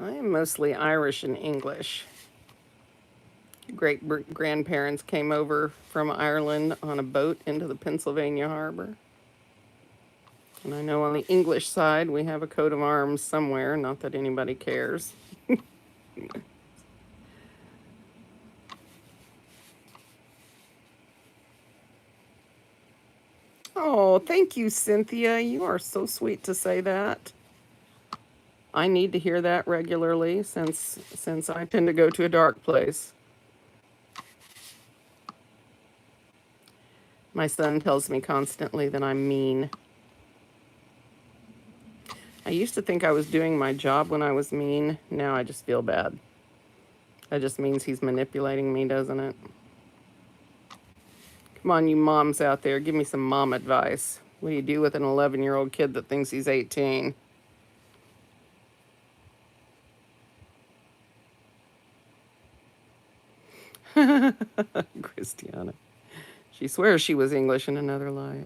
I am mostly Irish and English. Great grandparents came over from Ireland on a boat into the Pennsylvania harbor. And I know on the English side we have a coat of arms somewhere, not that anybody cares. Oh, thank you, Cynthia. You are so sweet to say that. I need to hear that regularly since I tend to go to a dark place. My son tells me constantly that I'm mean. I used to think I was doing my job when I was mean. Now I just feel bad. That just means he's manipulating me, doesn't it? Come on, you moms out there, give me some mom advice. What do you do with an 11-year-old kid that thinks he's 18? Christiana. She swears she was English in another life.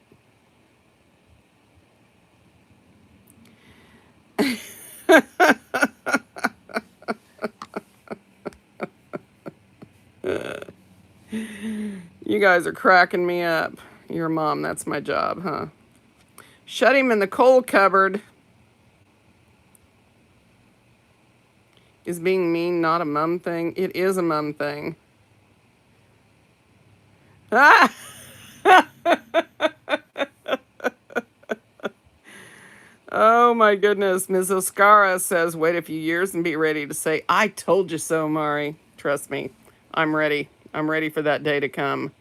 You guys are cracking me up. Your mom, that's my job, huh? Shut him in the coal cupboard. Is being mean not a mum thing? It is a mum thing. Ah! Oh my goodness. Ms. Oscara says, wait a few years and be ready to say, I told you so, Mari. Trust me, I'm ready. I'm ready for that day to come.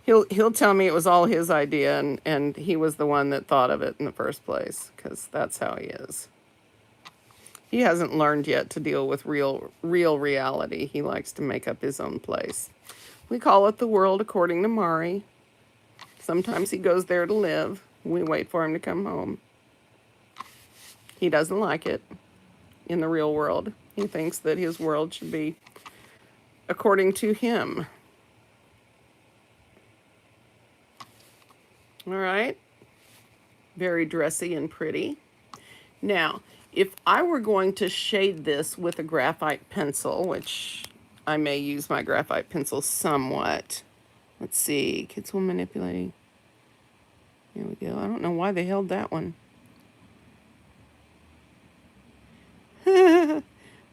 He'll tell me it was all his idea and he was the one that thought of it in the first place, because that's how he is. He hasn't learned yet to deal with real reality. He likes to make up his own place. We call it the world according to Mari. Sometimes he goes there to live. We wait for him to come home. He doesn't like it in the real world. He thinks that his world should be according to him. All right. Very dressy and pretty. Now, if I were going to shade this with a graphite pencil, which I may use my graphite pencil somewhat. Let's see. Kids will manipulating. Here we go. I don't know why they held that one.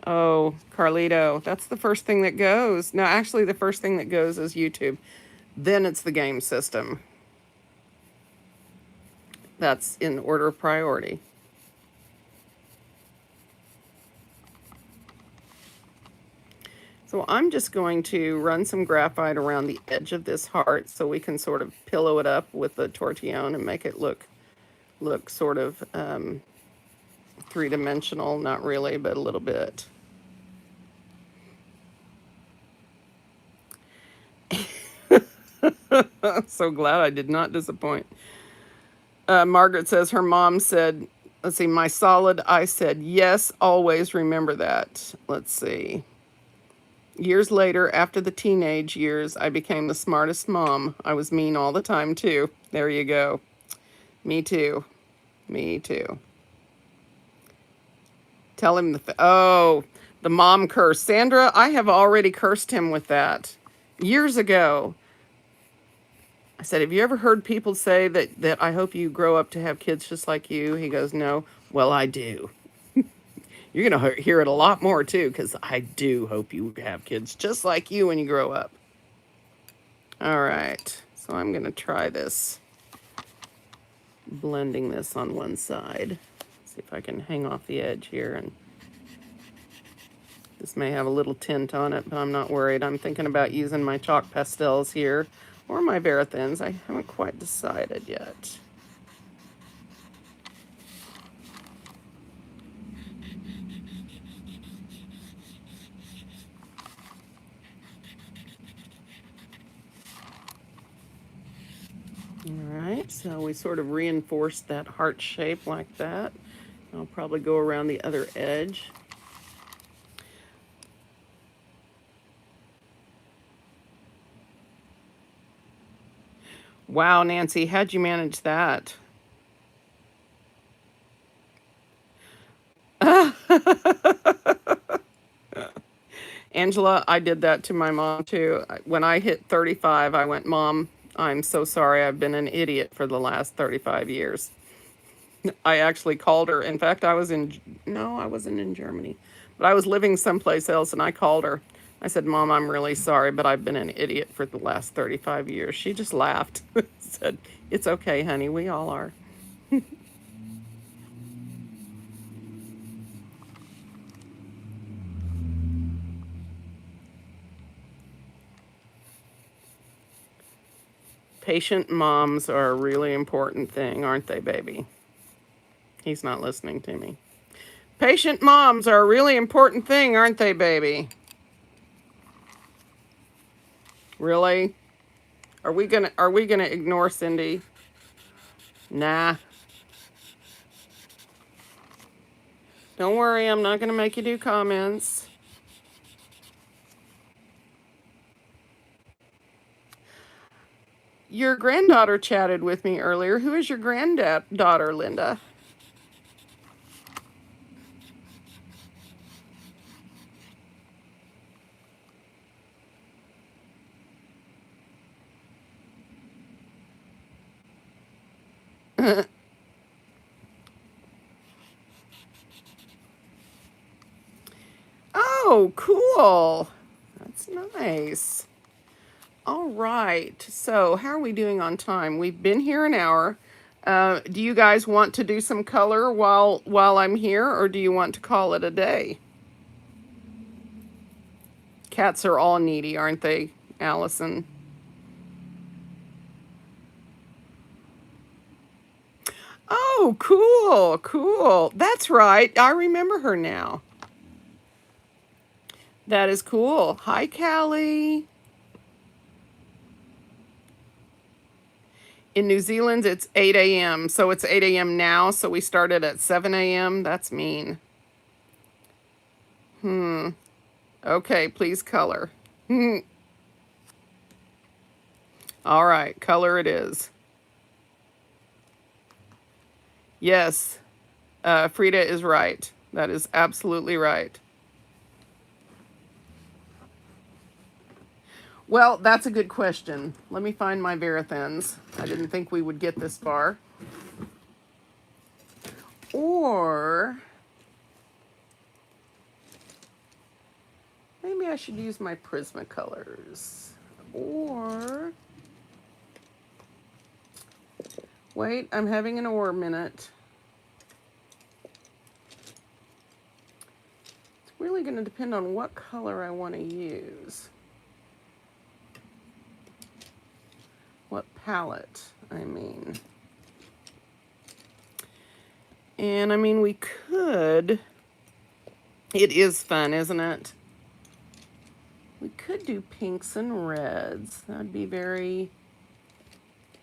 Oh, Carlito. That's the first thing that goes. No, actually, the first thing that goes is YouTube. Then it's the game system. That's in order of priority. So I'm just going to run some graphite around the edge of this heart so we can sort of pillow it up with the tortillon and make it look sort of three-dimensional. Not really, but a little bit. So glad I did not disappoint. Margaret says her mom said, let's see, my solid, I said, yes, always remember that. Let's see. Years later, after the teenage years, I became the smartest mom. I was mean all the time, too. There you go. Me too. Me too. Tell him oh, the mom curse. Sandra, I have already cursed him with that years ago. I said, have you ever heard people say that I hope you grow up to have kids just like you? He goes, no. Well, I do. You're going to hear it a lot more too, because I do hope you have kids just like you when you grow up. All right, so I'm going to try this, blending this on one side. See if I can hang off the edge here. And this may have a little tint on it, but I'm not worried. I'm thinking about using my chalk pastels here or my Verathins. I haven't quite decided yet. All right, so we sort of reinforced that heart shape like that. I'll probably go around the other edge. Wow, Nancy, how'd you manage that? Angela, I did that to my mom too. When I hit 35, I went, Mom, I'm so sorry. I've been an idiot for the last 35 years. I actually called her. In fact, no, I wasn't in Germany, but I was living someplace else, and I called her. I said, Mom, I'm really sorry, but I've been an idiot for the last 35 years. She just laughed, said, it's okay, honey, we all are. Patient moms are a really important thing, aren't they, baby? He's not listening to me. Patient moms are a really important thing, aren't they, baby? Really? Are we gonna ignore Cindy? Nah. Don't worry, I'm not gonna make you do comments. Your granddaughter chatted with me earlier. Who is your granddaughter, Linda? Oh, cool. That's nice. All right. So, how are we doing on time? We've been here an hour. Do you guys want to do some color while I'm here, or do you want to call it a day? Cats are all needy, aren't they, Allison? Oh, cool, cool. That's right. I remember her now. That is cool. Hi, Callie. In New Zealand, it's 8 a.m. So it's 8 a.m. now. So we started at 7 a.m. That's mean. Okay, please color. All right, color it is. Yes, Frida is right. That is absolutely right. Well, that's a good question. Let me find my Verathins. I didn't think we would get this far. Or maybe I should use my Prismacolors. Or wait, I'm having an or minute. It's really going to depend on what color I want to use. What palette, I mean. And I mean, we could. It is fun, isn't it? We could do pinks and reds. That'd be very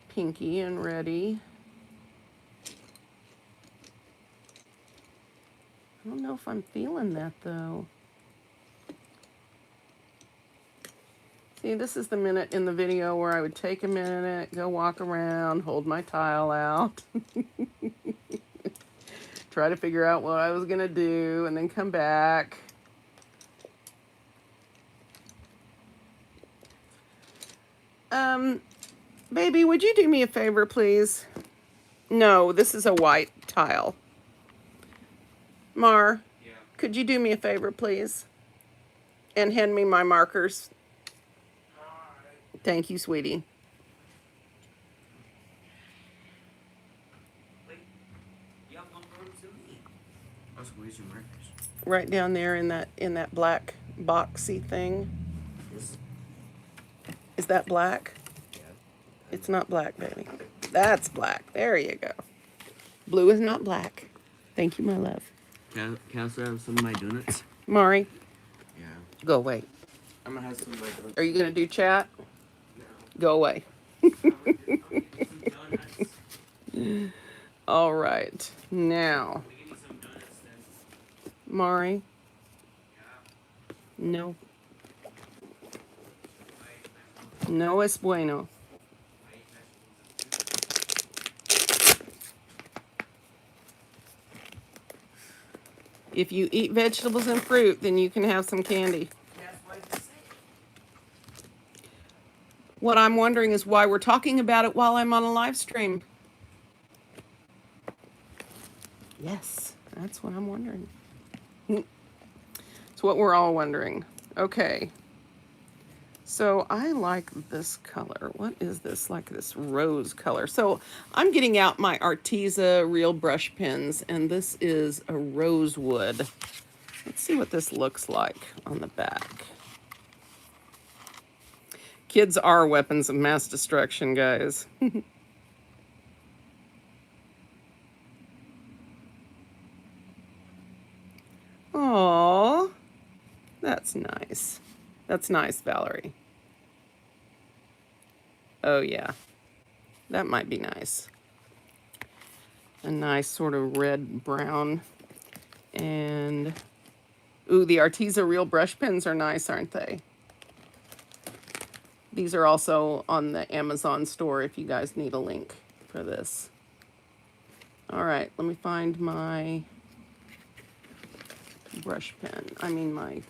pinky and reddy. I don't know if I'm feeling that though. See, this is the minute in the video where I would take a minute, go walk around, hold my tile out, try to figure out what I was going to do, and then come back. Baby, would you do me a favor, please? No, this is a white tile. Mar, could you do me a favor, please? And hand me my markers. Thank you, sweetie. Where's your markers? Right down there in that black boxy thing. This? Is that black? Yeah. It's not black, baby. That's black. There you go. Blue is not black. Thank you, my love. Can I also have some of my donuts? Mari, Yeah. go away. I'm gonna have some of my donuts. Are you gonna do chat? No. Go away. I'm gonna get some donuts. All right. Now, Give me some donuts then. Mari, Yeah. no. No es bueno. If you eat vegetables and fruit, then you can have some candy. What I'm wondering is why we're talking about it while I'm on a live stream. Yes, that's what I'm wondering. It's what we're all wondering. Okay. So I like this color. What is this? Like this rose color. So I'm getting out my Arteza real brush pens, and this is a rosewood. Let's see what this looks like on the back. Kids are weapons of mass destruction, guys. Aww, that's nice. That's nice, Valerie. Oh yeah, that might be nice. A nice sort of red brown. And ooh, the Arteza real brush pens are nice, aren't they? These are also on the Amazon store if you guys need a link for this. All right, let me find my brush pen. I mean my,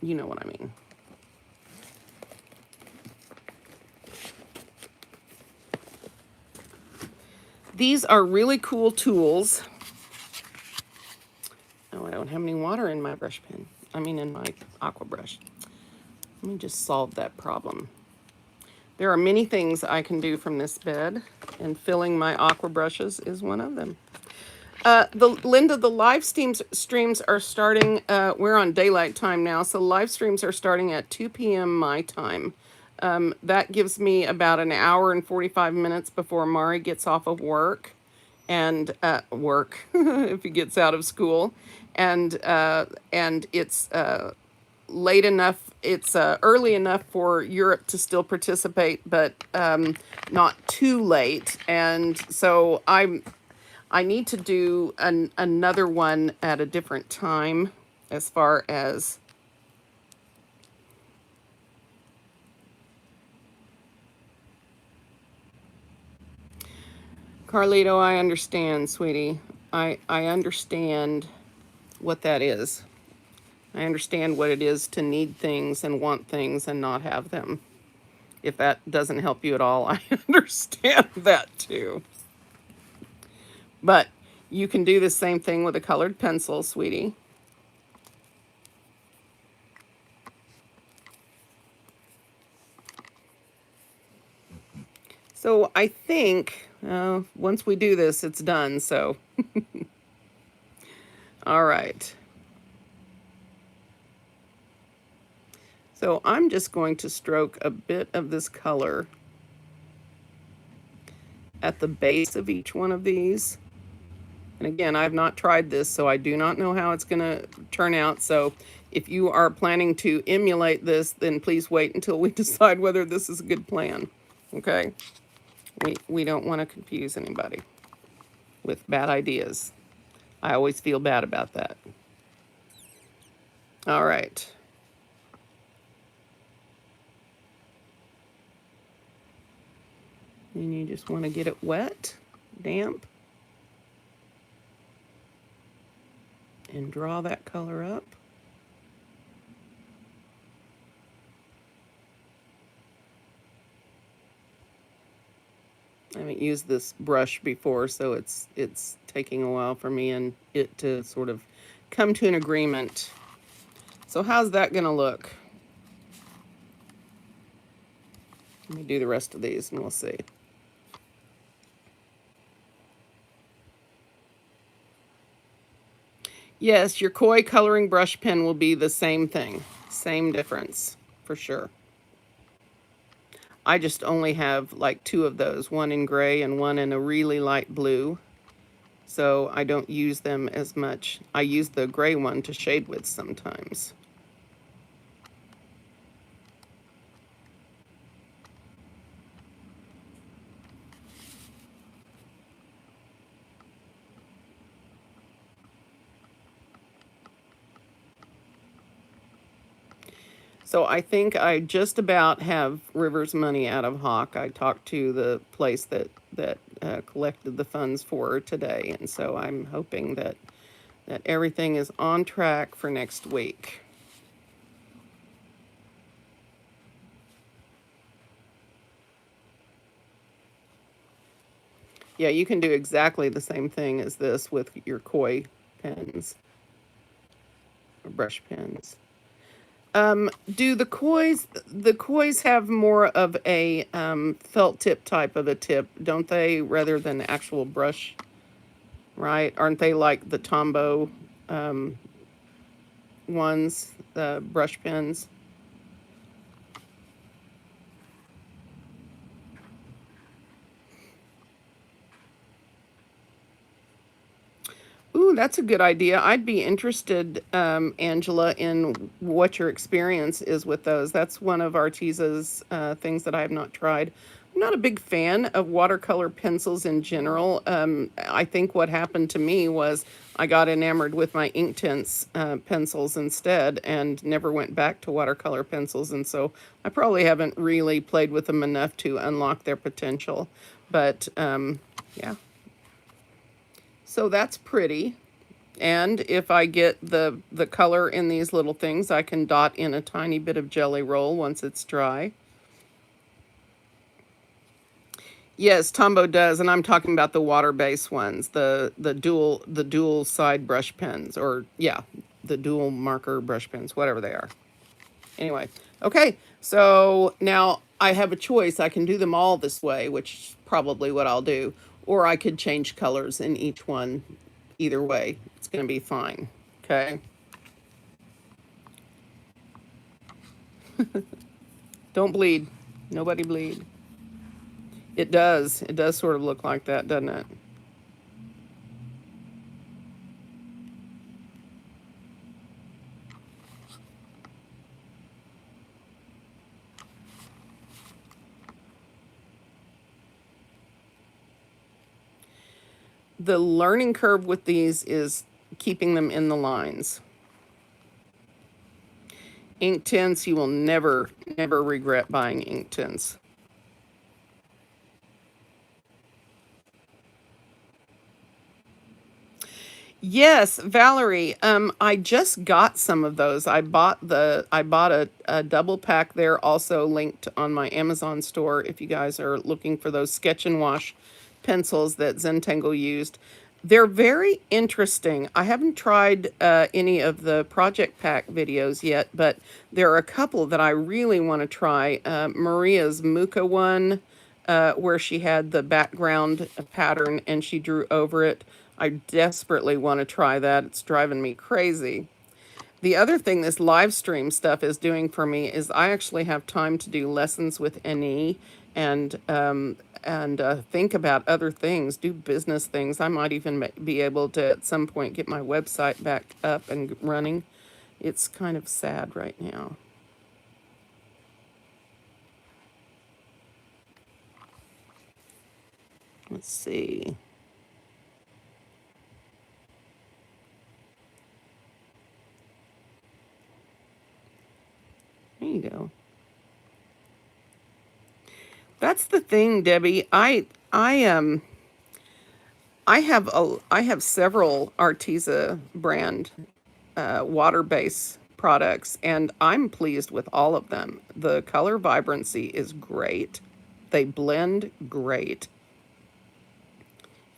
you know what I mean. These are really cool tools. Oh, I don't have any water in my brush pen. I mean in my aqua brush. Let me just solve that problem. There are many things I can do from this bed, and filling my aqua brushes is one of them. Linda, the live streams are starting, we're on daylight time now, so live streams are starting at 2 p.m. my time. That gives me about an hour and 45 minutes before Mari gets off of work, and if he gets out of school, and it's late enough, it's early enough for Europe to still participate, but not too late. And so I need to do another one at a different time as far as Carlito, I understand, sweetie. I understand what that is. I understand what it is to need things and want things and not have them. If that doesn't help you at all, I understand that too. But you can do the same thing with a colored pencil, sweetie. So I think once we do this, it's done. So, all right. So I'm just going to stroke a bit of this color at the base of each one of these. And again, I've not tried this, so I do not know how it's going to turn out. So if you are planning to emulate this, then please wait until we decide whether this is a good plan. Okay? We don't want to confuse anybody with bad ideas. I always feel bad about that. All right. And you just want to get it wet, damp, and draw that color up. I haven't used this brush before, so it's taking a while for me and it to sort of come to an agreement. So how's that gonna look? Let me do the rest of these and we'll see. Yes, your koi coloring brush pen will be the same thing. Same difference, for sure. I just only have like 2 of those, one in gray and one in a really light blue. So I don't use them as much. I use the gray one to shade with sometimes. So I think I just about have River's money out of Hawk. I talked to the place that collected the funds for her today, and so I'm hoping that everything is on track for next week. Yeah, you can do exactly the same thing as this with your koi pens or brush pens. Do the kois have more of a felt tip type of a tip, don't they, rather than actual brush, right? Aren't they like the Tombow um, ones, the brush pens? Ooh, that's a good idea. I'd be interested, Angela, in what your experience is with those. That's one of Artesa's things that I have not tried. I'm not a big fan of watercolor pencils in general. I think what happened to me was I got enamored with my Inktense pencils instead and never went back to watercolor pencils. And so I probably haven't really played with them enough to unlock their potential. But yeah, so that's pretty. And if I get the color in these little things, I can dot in a tiny bit of Jelly Roll once it's dry. Yes, Tombow does, and I'm talking about the water-based ones, the dual side brush pens, or yeah, the dual marker brush pens, whatever they are. Anyway, okay, so now I have a choice. I can do them all this way, which is probably what I'll do, or I could change colors in each one. Either way, it's going to be fine. Okay. Don't bleed. Nobody bleed. It does. It does sort of look like that, doesn't it? The learning curve with these is keeping them in the lines. Ink tints, you will never, never regret buying ink tints. Yes, Valerie. I just got some of those. I bought a double pack there, also linked on my Amazon store if you guys are looking for those sketch and wash pencils that Zentangle used. They're very interesting. I haven't tried any of the project pack videos yet, but there are a couple that I really want to try. Maria's Muka one, where she had the background pattern and she drew over it. I desperately want to try that. It's driving me crazy. The other thing this live stream stuff is doing for me is I actually have time to do lessons with NE and think about other things, do business things. I might even be able to at some point get my website back up and running. It's kind of sad right now. Let's see. There you go. That's the thing, Debbie. I have several Arteza brand water base products, and I'm pleased with all of them. The color vibrancy is great. They blend great.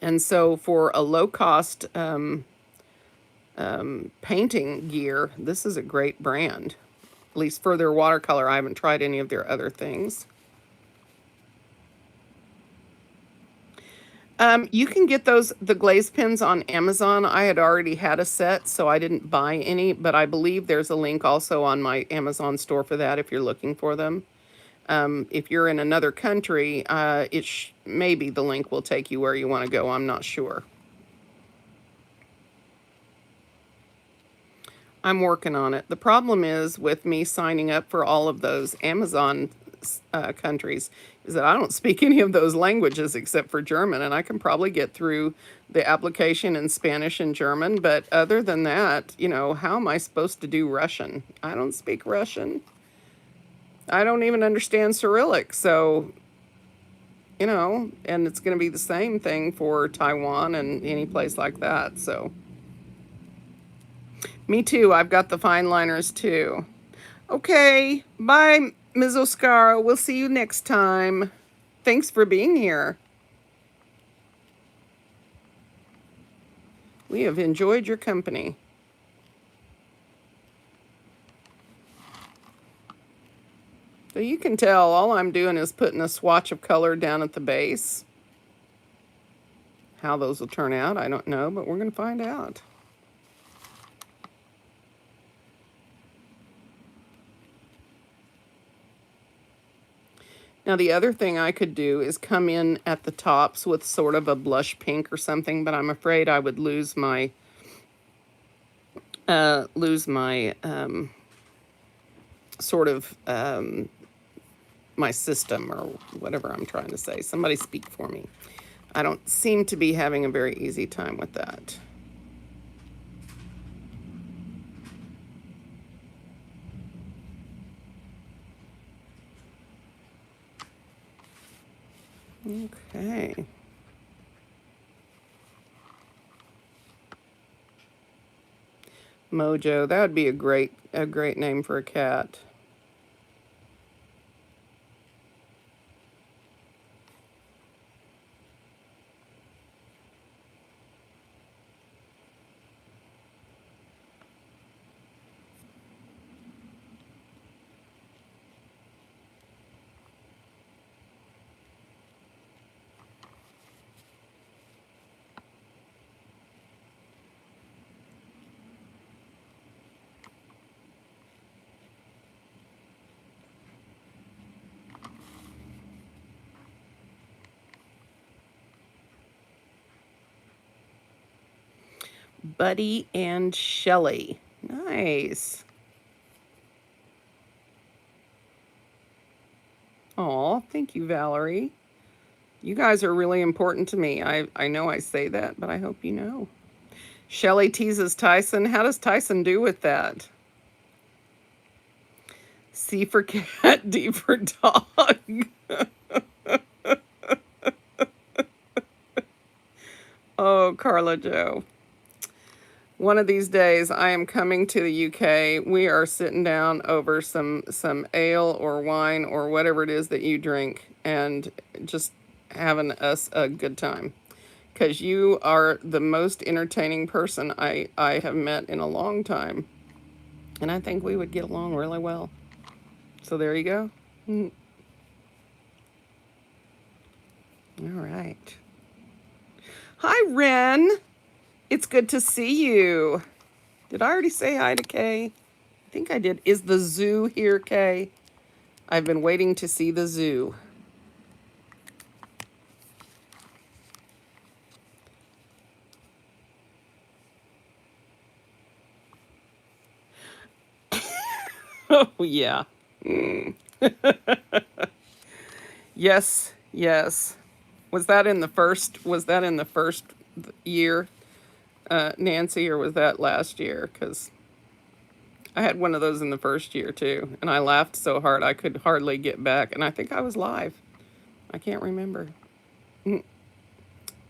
And so for a low cost painting gear, this is a great brand. At least for their watercolor. I haven't tried any of their other things. You can get the glaze pens on Amazon. I had already had a set, so I didn't buy any, but I believe there's a link also on my Amazon store for that if you're looking for them. If you're in another country, maybe the link will take you where you want to go. I'm not sure. I'm working on it. The problem is with me signing up for all of those Amazon countries is that I don't speak any of those languages except for German, and I can probably get through the application in Spanish and German. But other than that, how am I supposed to do Russian? I don't speak Russian. I don't even understand Cyrillic. So, and it's going to be the same thing for Taiwan and any place like that. So, me too. I've got the fine liners too. Okay, bye, Ms. Oscara. We'll see you next time. Thanks for being here. We have enjoyed your company. So you can tell all I'm doing is putting a swatch of color down at the base. How those will turn out, I don't know, but we're going to find out. Now the other thing I could do is come in at the tops with sort of a blush pink or something, but I'm afraid I would lose my sort of my system or whatever I'm trying to say. Somebody speak for me. I don't seem to be having a very easy time with that. Okay. Mojo, that would be a great name for a cat. Buddy and Shelley. Nice. Aw, thank you, Valerie. You guys are really important to me. I know I say that, but I hope you know. Shelley teases Tyson. How does Tyson do with that? C for cat, D for dog. Oh, Carla Joe. One of these days, I am coming to the UK. We are sitting down over some ale or wine or whatever it is that you drink and just having us a good time. Because you are the most entertaining person I have met in a long time. And I think we would get along really well. So there you go. All right. Hi, Ren. It's good to see you. Did I already say hi to Kay? I think I did. Is the zoo here, Kay? I've been waiting to see the zoo. Oh, yeah. Yes, yes. Was that in the first year, Nancy, or was that last year? Because I had one of those in the first year too, and I laughed so hard I could hardly get back, and I think I was live. I can't remember. It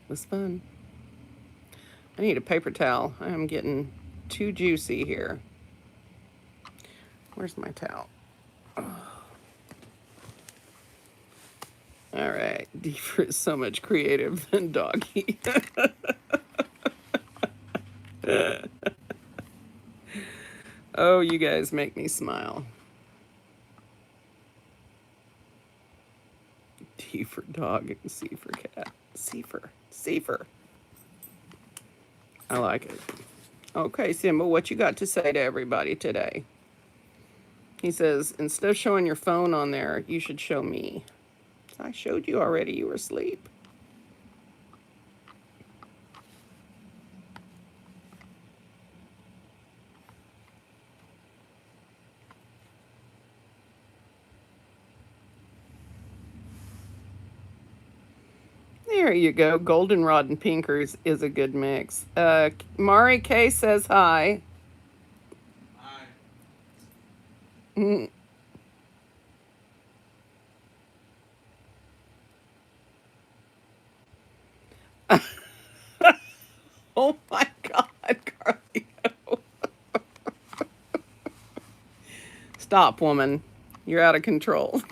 was fun. I need a paper towel. I am getting too juicy here. Where's my towel? All right, Deeper is so much creative than Doggy. Oh, you guys make me smile. D for dog and C for cat. C for. I like it. Okay, Simba, what you got to say to everybody today? He says, instead of showing your phone on there, you should show me. I showed you already. You were asleep. There you go. Goldenrod and Pinkers is a good mix. Mari K says hi. Hi. Mm. Oh my God, Carlito. Stop, woman. You're out of control.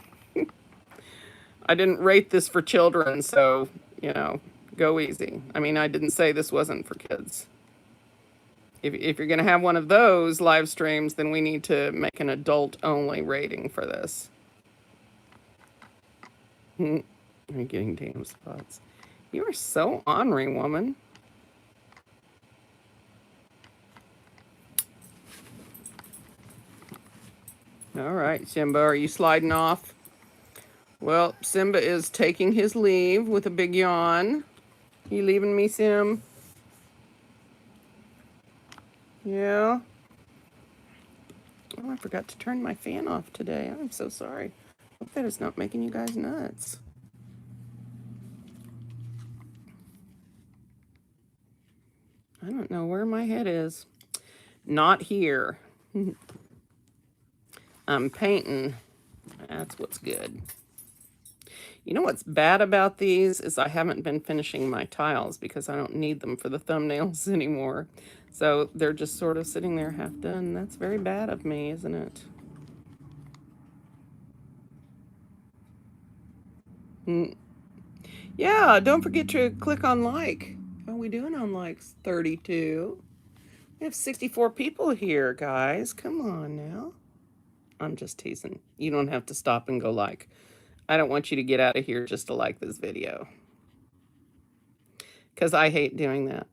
I didn't rate this for children, so, you know, go easy. I mean, I didn't say this wasn't for kids. If you're going to have one of those live streams, then we need to make an adult only rating for this. I'm getting damn spots. You are so ornery, woman. All right, Simba, are you sliding off? Well, Simba is taking his leave with a big yawn. You leaving me, Sim? Yeah. Oh, I forgot to turn my fan off today. I'm so sorry. Hope that is not making you guys nuts. I don't know where my head is. Not here. I'm painting. That's what's good. You know what's bad about these is I haven't been finishing my tiles because I don't need them for the thumbnails anymore. So they're just sort of sitting there half done. That's very bad of me, isn't it? Mm. Yeah, don't forget to click on like. How are we doing on likes? 32. We have 64 people here, guys. Come on now. I'm just teasing. You don't have to stop and go like. I don't want you to get out of here just to like this video. Because I hate doing that.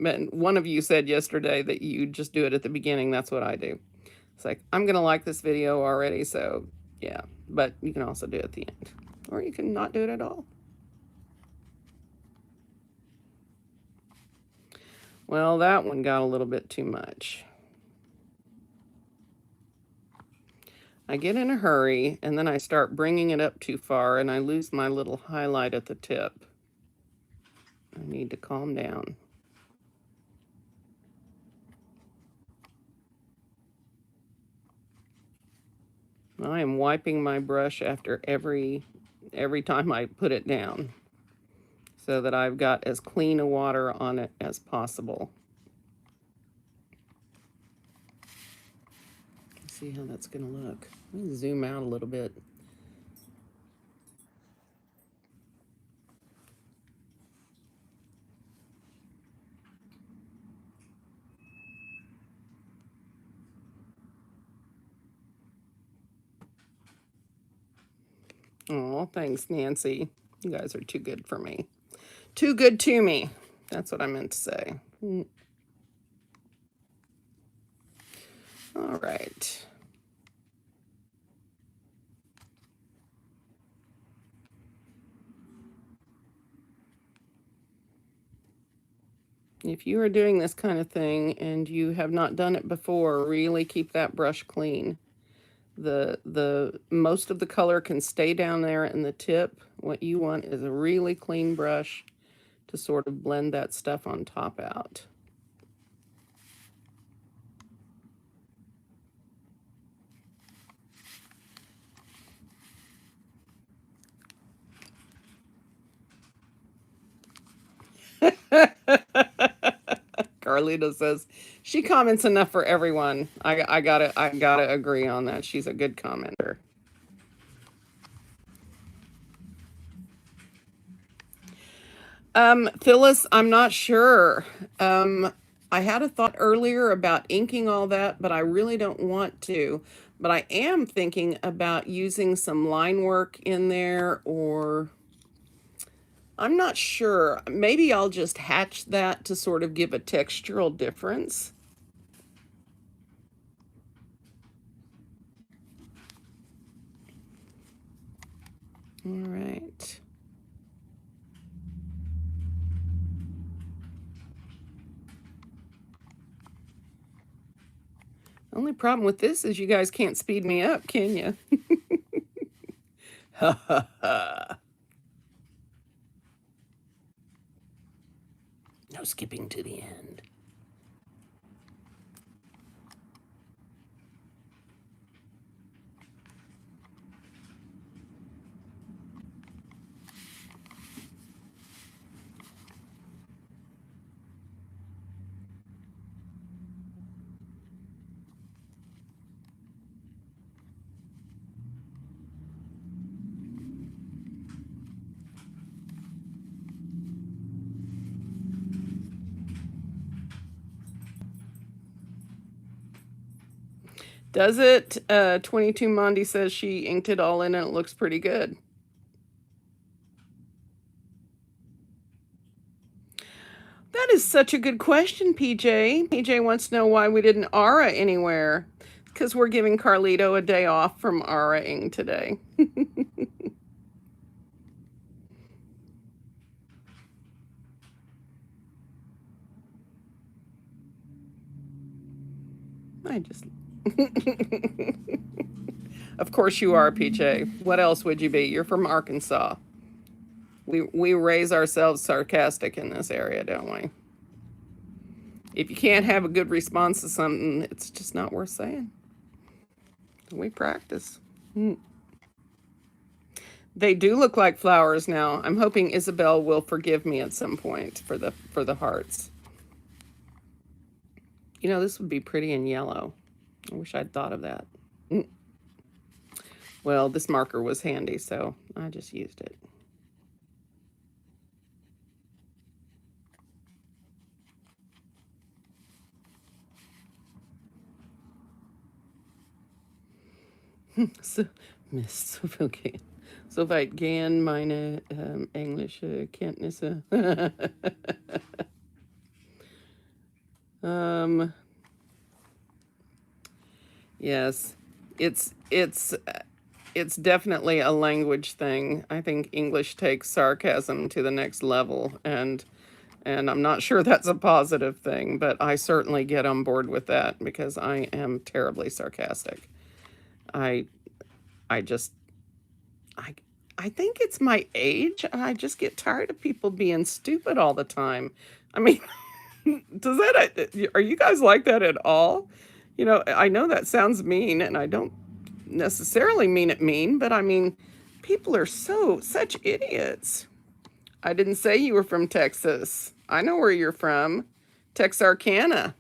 But one of you said yesterday that you just do it at the beginning. That's what I do. It's like, I'm going to like this video already, so yeah. But you can also do it at the end. Or you can not do it at all. Well, that one got a little bit too much. I get in a hurry, and then I start bringing it up too far, and I lose my little highlight at the tip. I need to calm down. I am wiping my brush after every time I put it down so that I've got as clean a water on it as possible. Let's see how that's going to look. Let me zoom out a little bit. Oh, thanks, Nancy. You guys are too good for me. Too good to me. That's what I meant to say. All right. If you are doing this kind of thing and you have not done it before, really keep that brush clean. The most of the color can stay down there in the tip. What you want is a really clean brush to sort of blend that stuff on top out. Carlita says she comments enough for everyone. I gotta agree on that. She's a good commenter. Phyllis, I'm not sure. I had a thought earlier about inking all that, but I really don't want to. But I am thinking about using some line work in there, or I'm not sure. Maybe I'll just hatch that to sort of give a textural difference. All right. Only problem with this is you guys can't speed me up, can you? Ha ha ha. No skipping to the end. Does it? 22 Mondi says she inked it all in and it looks pretty good. That is such a good question, PJ. PJ wants to know why we didn't aura anywhere. Because we're giving Carlito a day off from aura-ing today. I just. Of course you are, PJ. What else would you be? You're from Arkansas. We raise ourselves sarcastic in this area, don't we? If you can't have a good response to something, it's just not worth saying. We practice. They do look like flowers now. I'm hoping Isabel will forgive me at some point for the hearts. You know, this would be pretty in yellow. I wish I'd thought of that. Well, this marker was handy, so I just used it. So, Miss, okay. Soweit gern meine englische Kenntnisse. Yes, it's definitely a language thing. I think English takes sarcasm to the next level, and I'm not sure that's a positive thing, but I certainly get on board with that because I am terribly sarcastic. I I just I I think it's my age. I just get tired of people being stupid all the time. I mean, does that are you guys like that at all? You know, I know that sounds mean and I don't necessarily mean it mean, but I mean, people are such idiots. I didn't say you were from Texas. I know where you're from. Texarkana.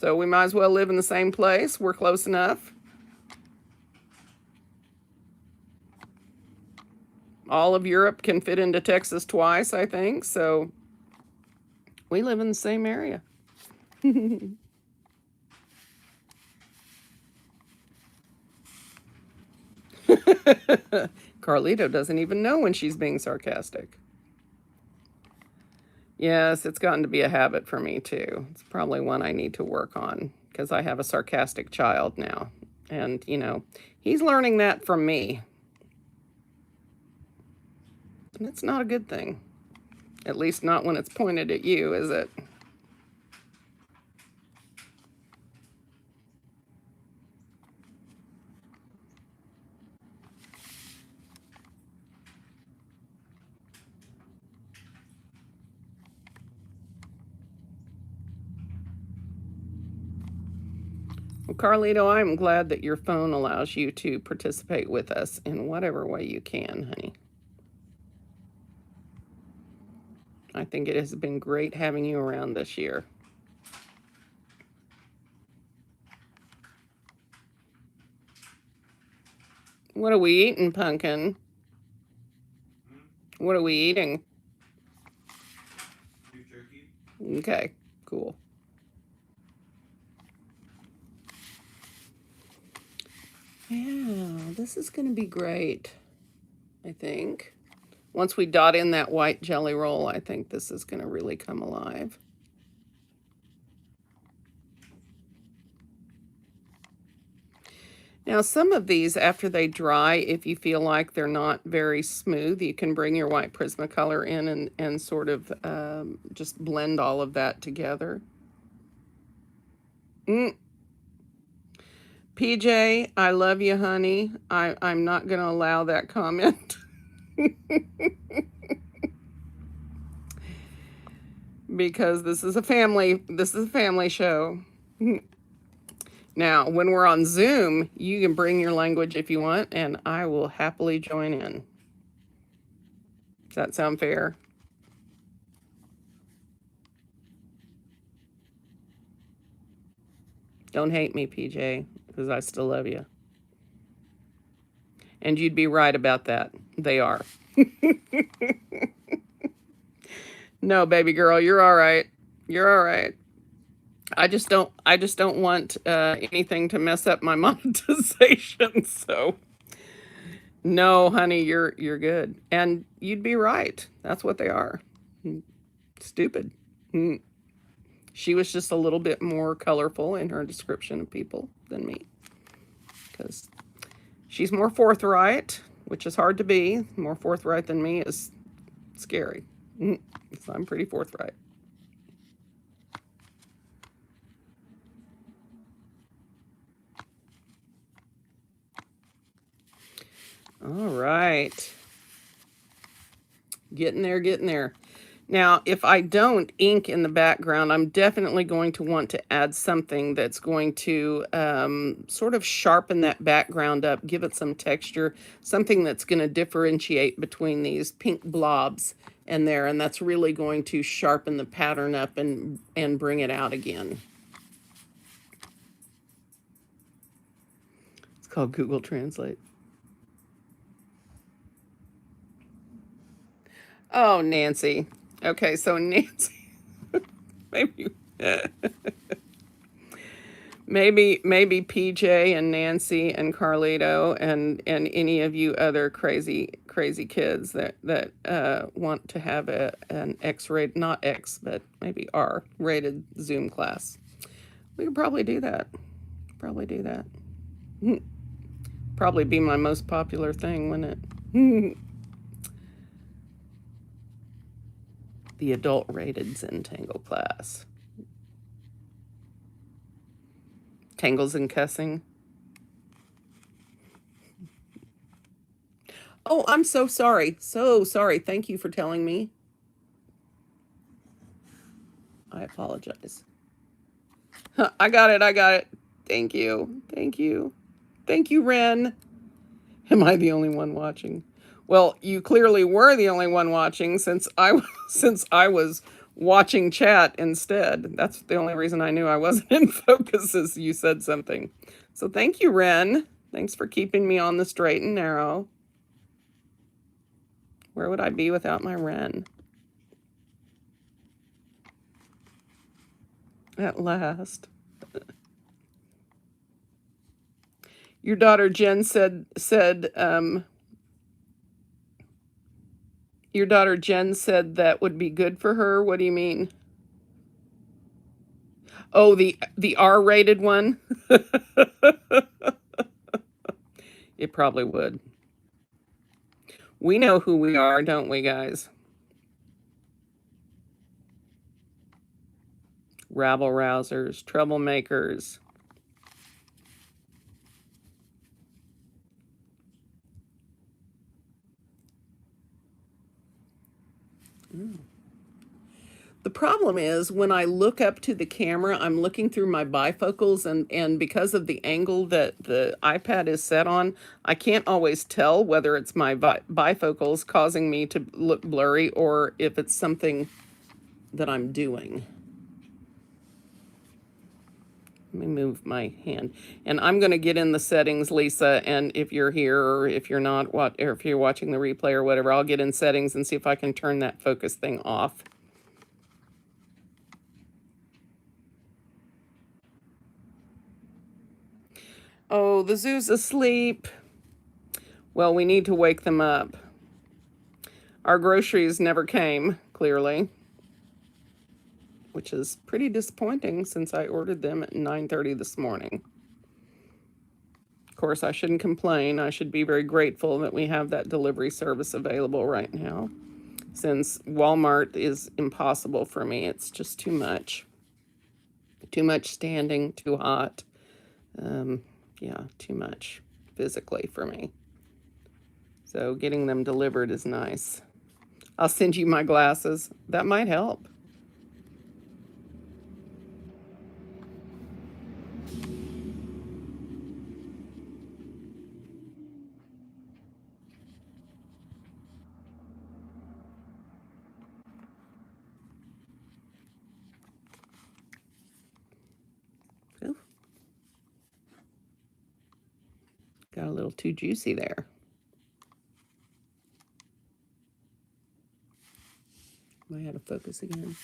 So we might as well live in the same place. We're close enough. All of Europe can fit into Texas twice, I think. So we live in the same area. Carlito doesn't even know when she's being sarcastic. Yes, it's gotten to be a habit for me too. It's probably one I need to work on because I have a sarcastic child now. And, you know, he's learning that from me. And it's not a good thing. At least not when it's pointed at you, is it? Well, Carlito, I'm glad that your phone allows you to participate with us in whatever way you can, honey. I think it has been great having you around this year. What are we eating, Pumpkin? What are we eating? Beef jerky. Okay, cool. Yeah, this is going to be great, I think. Once we dot in that white jelly roll, I think this is going to really come alive. Now, some of these, after they dry, if you feel like they're not very smooth, you can bring your white Prismacolor in and sort of just blend all of that together. PJ, I love you, honey. I'm not going to allow that comment. Because this is a family show. Now, when we're on Zoom, you can bring your language if you want, and I will happily join in. Does that sound fair? Don't hate me, PJ, because I still love you. And you'd be right about that. They are. No, baby girl, you're all right. You're all right. I just don't want anything to mess up my monetization. So no, honey, you're good. And you'd be right. That's what they are. Stupid. She was just a little bit more colorful in her description of people than me. Because she's more forthright, which is hard to be. More forthright than me is scary. So I'm pretty forthright. All right. Getting there, getting there. Now, if I don't ink in the background, I'm definitely going to want to add something that's going to sort of sharpen that background up, give it some texture, something that's going to differentiate between these pink blobs and there, and that's really going to sharpen the pattern up and bring it out again. It's called Google Translate. Oh, Nancy. Okay, so Nancy, maybe, maybe PJ and Nancy and Carlito and any of you other crazy kids that want to have an X-rated, not X, but maybe R rated Zoom class. We could probably do that. Probably do that. Probably be my most popular thing, wouldn't it? The adult rated Zentangle class. Tangles and cussing. Oh, I'm so sorry. So sorry. Thank you for telling me. I apologize. I got it. Thank you. Thank you. Thank you, Ren. Am I the only one watching? Well, you clearly were the only one watching since I was watching chat instead. That's the only reason I knew I wasn't in focus is you said something. So thank you, Ren. Thanks for keeping me on the straight and narrow. Where would I be without my Ren? At last. Your daughter Jen said your daughter Jen said that would be good for her. What do you mean? Oh, the R-rated one? It probably would. We know who we are, don't we, guys? Rabble rousers, troublemakers. The problem is when I look up to the camera, I'm looking through my bifocals, and because of the angle that the iPad is set on, I can't always tell whether it's my bifocals causing me to look blurry or if it's something that I'm doing. Let me move my hand. And I'm going to get in the settings, Lisa, and if you're here or if you're not, or if you're watching the replay or whatever, I'll get in settings and see if I can turn that focus thing off. Oh, the zoo's asleep. Well, we need to wake them up. Our groceries never came, clearly, which is pretty disappointing since I ordered them at 9:30 this morning. Of course, I shouldn't complain. I should be very grateful that we have that delivery service available right now, since Walmart is impossible for me. It's just too much. Too much standing, too hot. Yeah, too much physically for me. So getting them delivered is nice. I'll send you my glasses. That might help. Ooh, got a little too juicy there. Might have to focus again.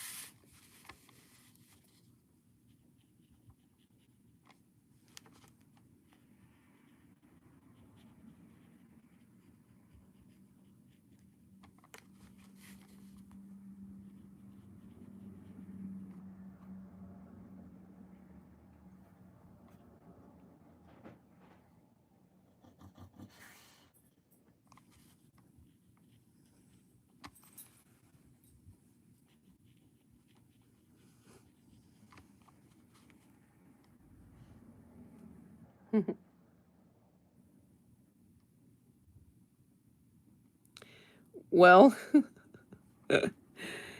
Well,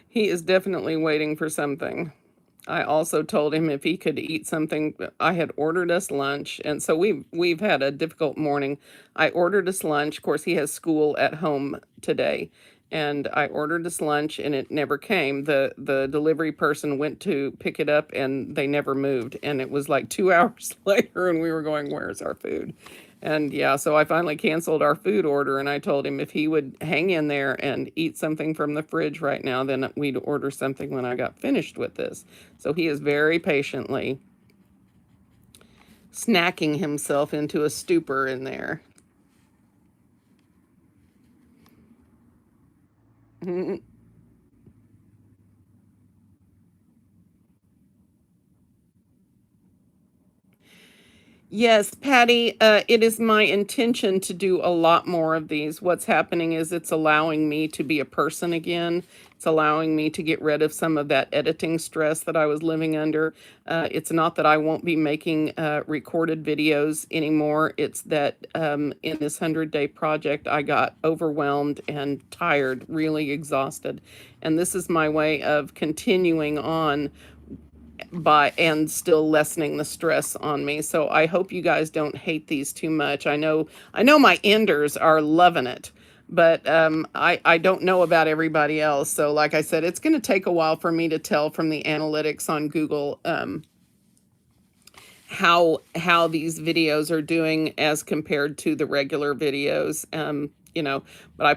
he is definitely waiting for something. I also told him if he could eat something. I had ordered us lunch, and so we've had a difficult morning. I ordered us lunch. Of course, he has school at home today, and I ordered us lunch, and it never came. The delivery person went to pick it up, and they never moved. And it was like 2 hours later, and we were going, "Where's our food?" And yeah, so I finally canceled our food order, and I told him if he would hang in there and eat something from the fridge right now, then we'd order something when I got finished with this. So he is very patiently snacking himself into a stupor in there. Yes, Patty, it is my intention to do a lot more of these. What's happening is it's allowing me to be a person again. It's allowing me to get rid of some of that editing stress that I was living under. It's not that I won't be making recorded videos anymore. It's that in this 100-day project, I got overwhelmed and tired, really exhausted. And this is my way of continuing on by and still lessening the stress on me. So I hope you guys don't hate these too much. I know my enders are loving it, but I don't know about everybody else. So like I said, it's going to take a while for me to tell from the analytics on Google how these videos are doing as compared to the regular videos. But I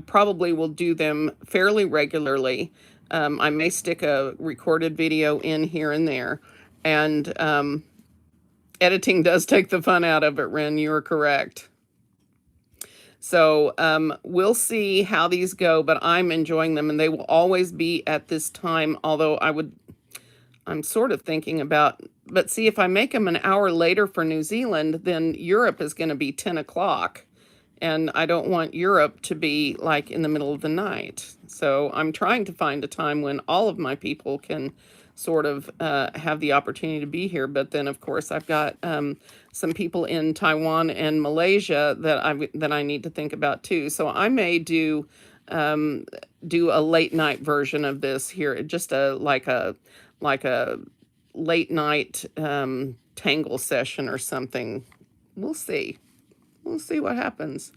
probably will do them fairly regularly. I may stick a recorded video in here and there, and editing does take the fun out of it. Ren, you are correct. So we'll see how these go, but I'm enjoying them, and they will always be at this time. Although I'm sort of thinking about, but see, if I make them an hour later for New Zealand, then Europe is going to be 10 o'clock. And I don't want Europe to be like in the middle of the night. So I'm trying to find a time when all of my people can sort of have the opportunity to be here. But then, of course, I've got some people in Taiwan and Malaysia that I need to think about too. So I may do a late night version of this here, just a late night tangle session or something. We'll see. We'll see what happens.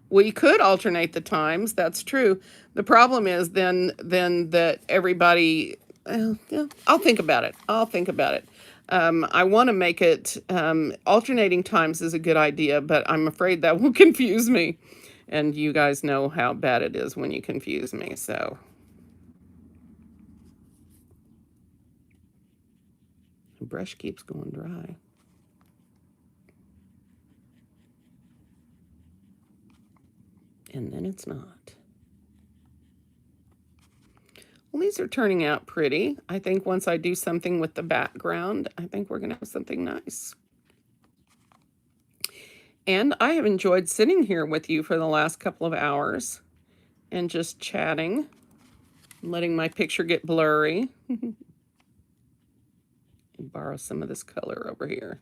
We could alternate the times. That's true. The problem is then that everybody. Yeah, I'll think about it. I'll think about it. I want to make it alternating times is a good idea, but I'm afraid that will confuse me. And you guys know how bad it is when you confuse me. So the brush keeps going dry. And then it's not. Well, these are turning out pretty. I think once I do something with the background, I think we're going to have something nice. And I have enjoyed sitting here with you for the last couple of hours and just chatting, letting my picture get blurry. Borrow some of this color over here.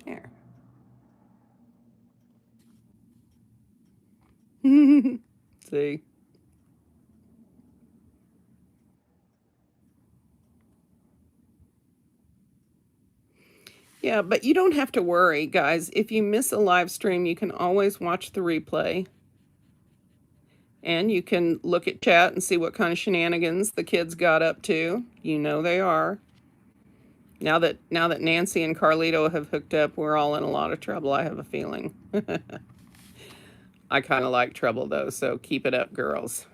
There. See? Yeah, but you don't have to worry, guys. If you miss a live stream, you can always watch the replay. And you can look at chat and see what kind of shenanigans the kids got up to. You know they are. Now that Nancy and Carlito have hooked up, we're all in a lot of trouble, I have a feeling. I kind of like trouble, though, so keep it up, girls.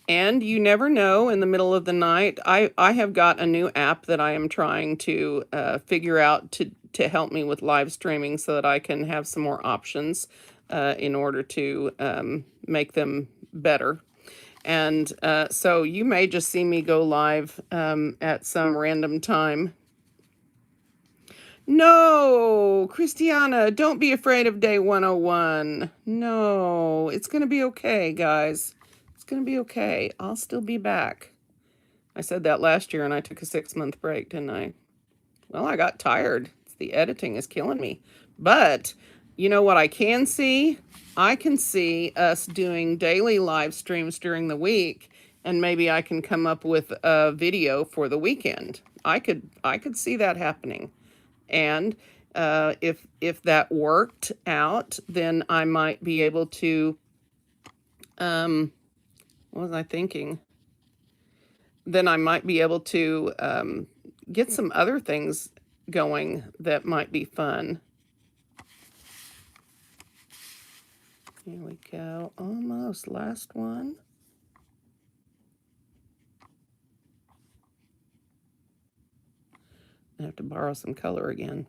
And you never know, in the middle of the night, I have got a new app that I am trying to figure out to help me with live streaming so that I can have some more options in order to make them better. And so you may just see me go live at some random time. No, Christiana, don't be afraid of day 101. No, it's going to be okay, guys. It's going to be okay. I'll still be back. I said that last year and I took a 6-month break, didn't I? Well, I got tired. The editing is killing me. But you know what I can see? I can see us doing daily live streams during the week, and maybe I can come up with a video for the weekend. I could see that happening. And if that worked out, then I might be able to, what was I thinking? Then I might be able to get some other things going that might be fun. Here we go. Almost last one. I have to borrow some color again.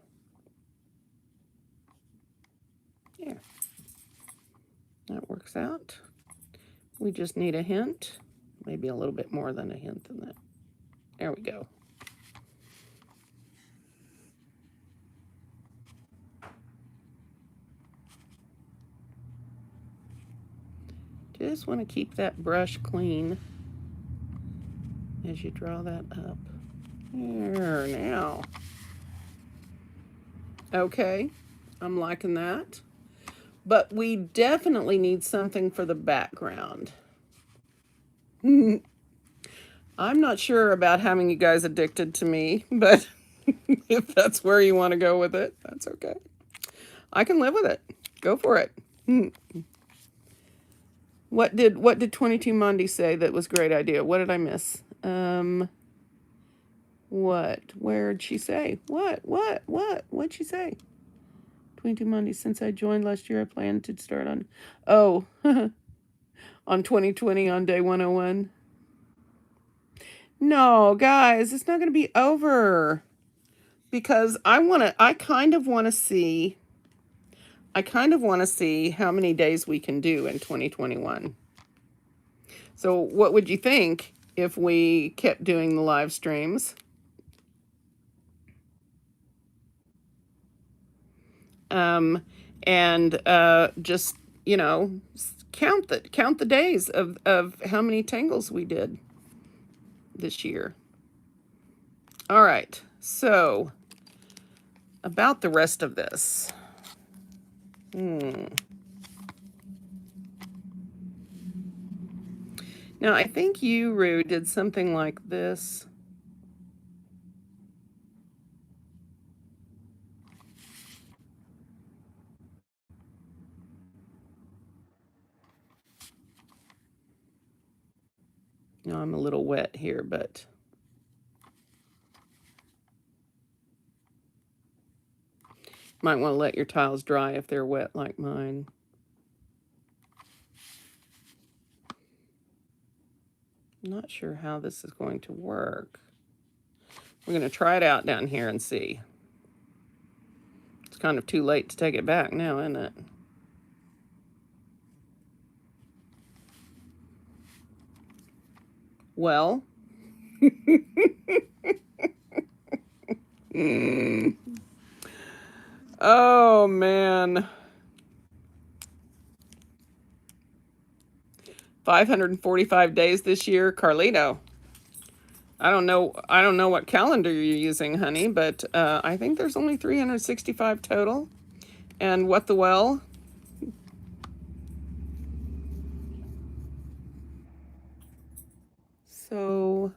There. That works out. We just need a hint. Maybe a little bit more than a hint than that. There we go. Just want to keep that brush clean as you draw that up. There, now. Okay, I'm liking that. But we definitely need something for the background. I'm not sure about having you guys addicted to me, but if that's where you want to go with it, that's okay. I can live with it. Go for it. What did 22 Monday say that was a great idea? What did I miss? What? Where'd she say? What'd she say? 22 Monday, since I joined last year, I plan to start on, oh, on 2020 on day 101. No, guys, it's not going to be over because I kind of want to see how many days we can do in 2021. So what would you think if we kept doing the live streams? And just, you know, count the days of how many tangles we did this year. All right, so about the rest of this. Now, I think you, Rue, did something like this. Now, I'm a little wet here, but might want to let your tiles dry if they're wet like mine. I'm not sure how this is going to work. We're going to try it out down here and see. It's kind of too late to take it back now, isn't it? Well. Oh, man. 545 days this year. Carlito. I don't know what calendar you're using, honey, but I think there's only 365 total. And what the well? So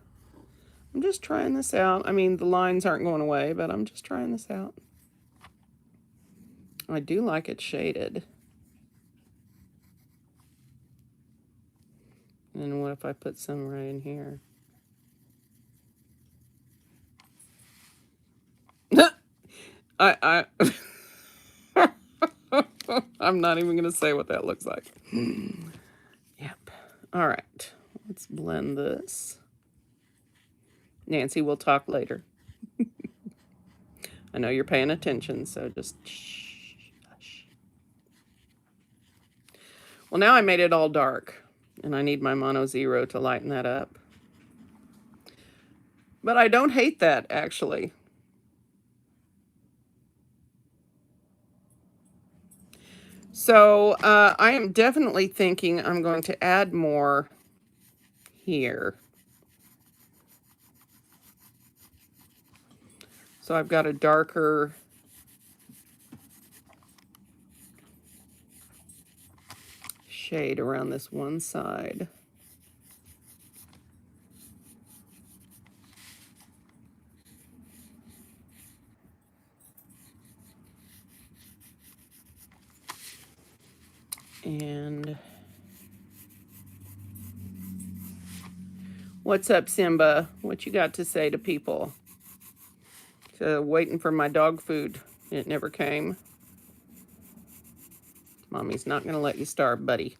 I'm just trying this out. I mean, the lines aren't going away, but I'm just trying this out. I do like it shaded. And what if I put some right in here? I I'm not even gonna say what that looks like. Yep. All right. Let's blend this. Nancy, we'll talk later. I know you're paying attention, so just shh. Well, now I made it all dark, and I need my mono zero to lighten that up. But I don't hate that, actually. So I am definitely thinking I'm going to add more here. So I've got a darker shade around this one side. And what's up, Simba? What you got to say to people? So waiting for my dog food. It never came. Mommy's not going to let you starve, buddy.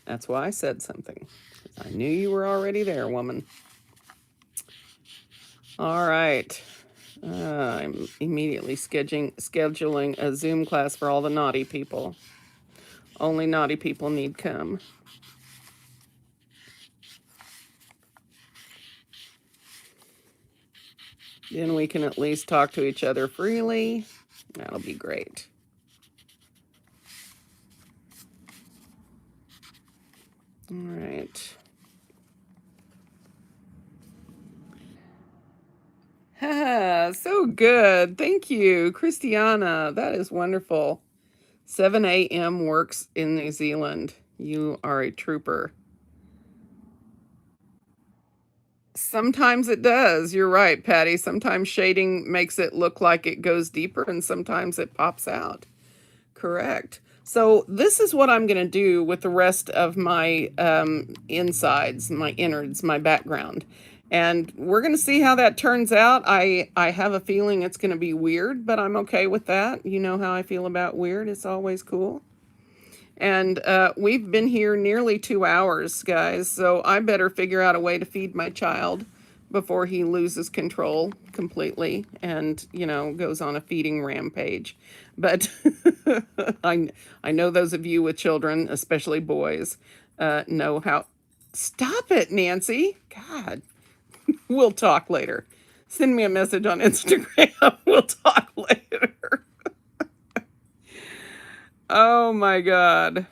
That's why I said something. I knew you were already there, woman. All right. I'm immediately scheduling a Zoom class for all the naughty people. Only naughty people need come. Then we can at least talk to each other freely. That'll be great. All right. So good. Thank you, Christiana. That is wonderful. 7 a.m. works in New Zealand. You are a trooper. Sometimes it does. You're right, Patty. Sometimes shading makes it look like it goes deeper, and sometimes it pops out. Correct. So this is what I'm going to do with the rest of my insides, my innards, my background. And we're going to see how that turns out. I have a feeling it's going to be weird, but I'm okay with that. You know how I feel about weird. It's always cool. And we've been here nearly 2 hours, guys. So I better figure out a way to feed my child before he loses control completely and, you know, goes on a feeding rampage. But I know those of you with children, especially boys, know how. Stop it, Nancy. God, we'll talk later. Send me a message on Instagram. We'll talk later. Oh my God.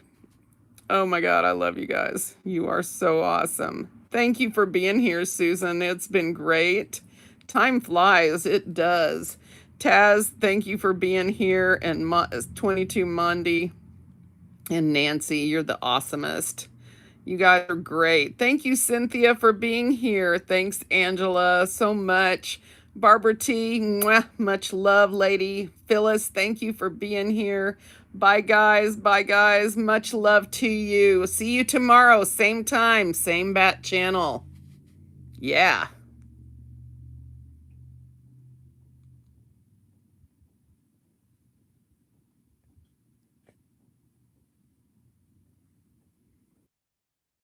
Oh my God, I love you guys. You are so awesome. Thank you for being here, Susan. It's been great. Time flies, it does. Taz, thank you for being here. And 22 Monday and Nancy, you're the awesomest. You guys are great. Thank you, Cynthia, for being here. Thanks, Angela, so much. Barbara T, mwah, much love, lady. Phyllis, thank you for being here. Bye, guys. Bye, guys. Much love to you. See you tomorrow, same time, same bat channel. Yeah.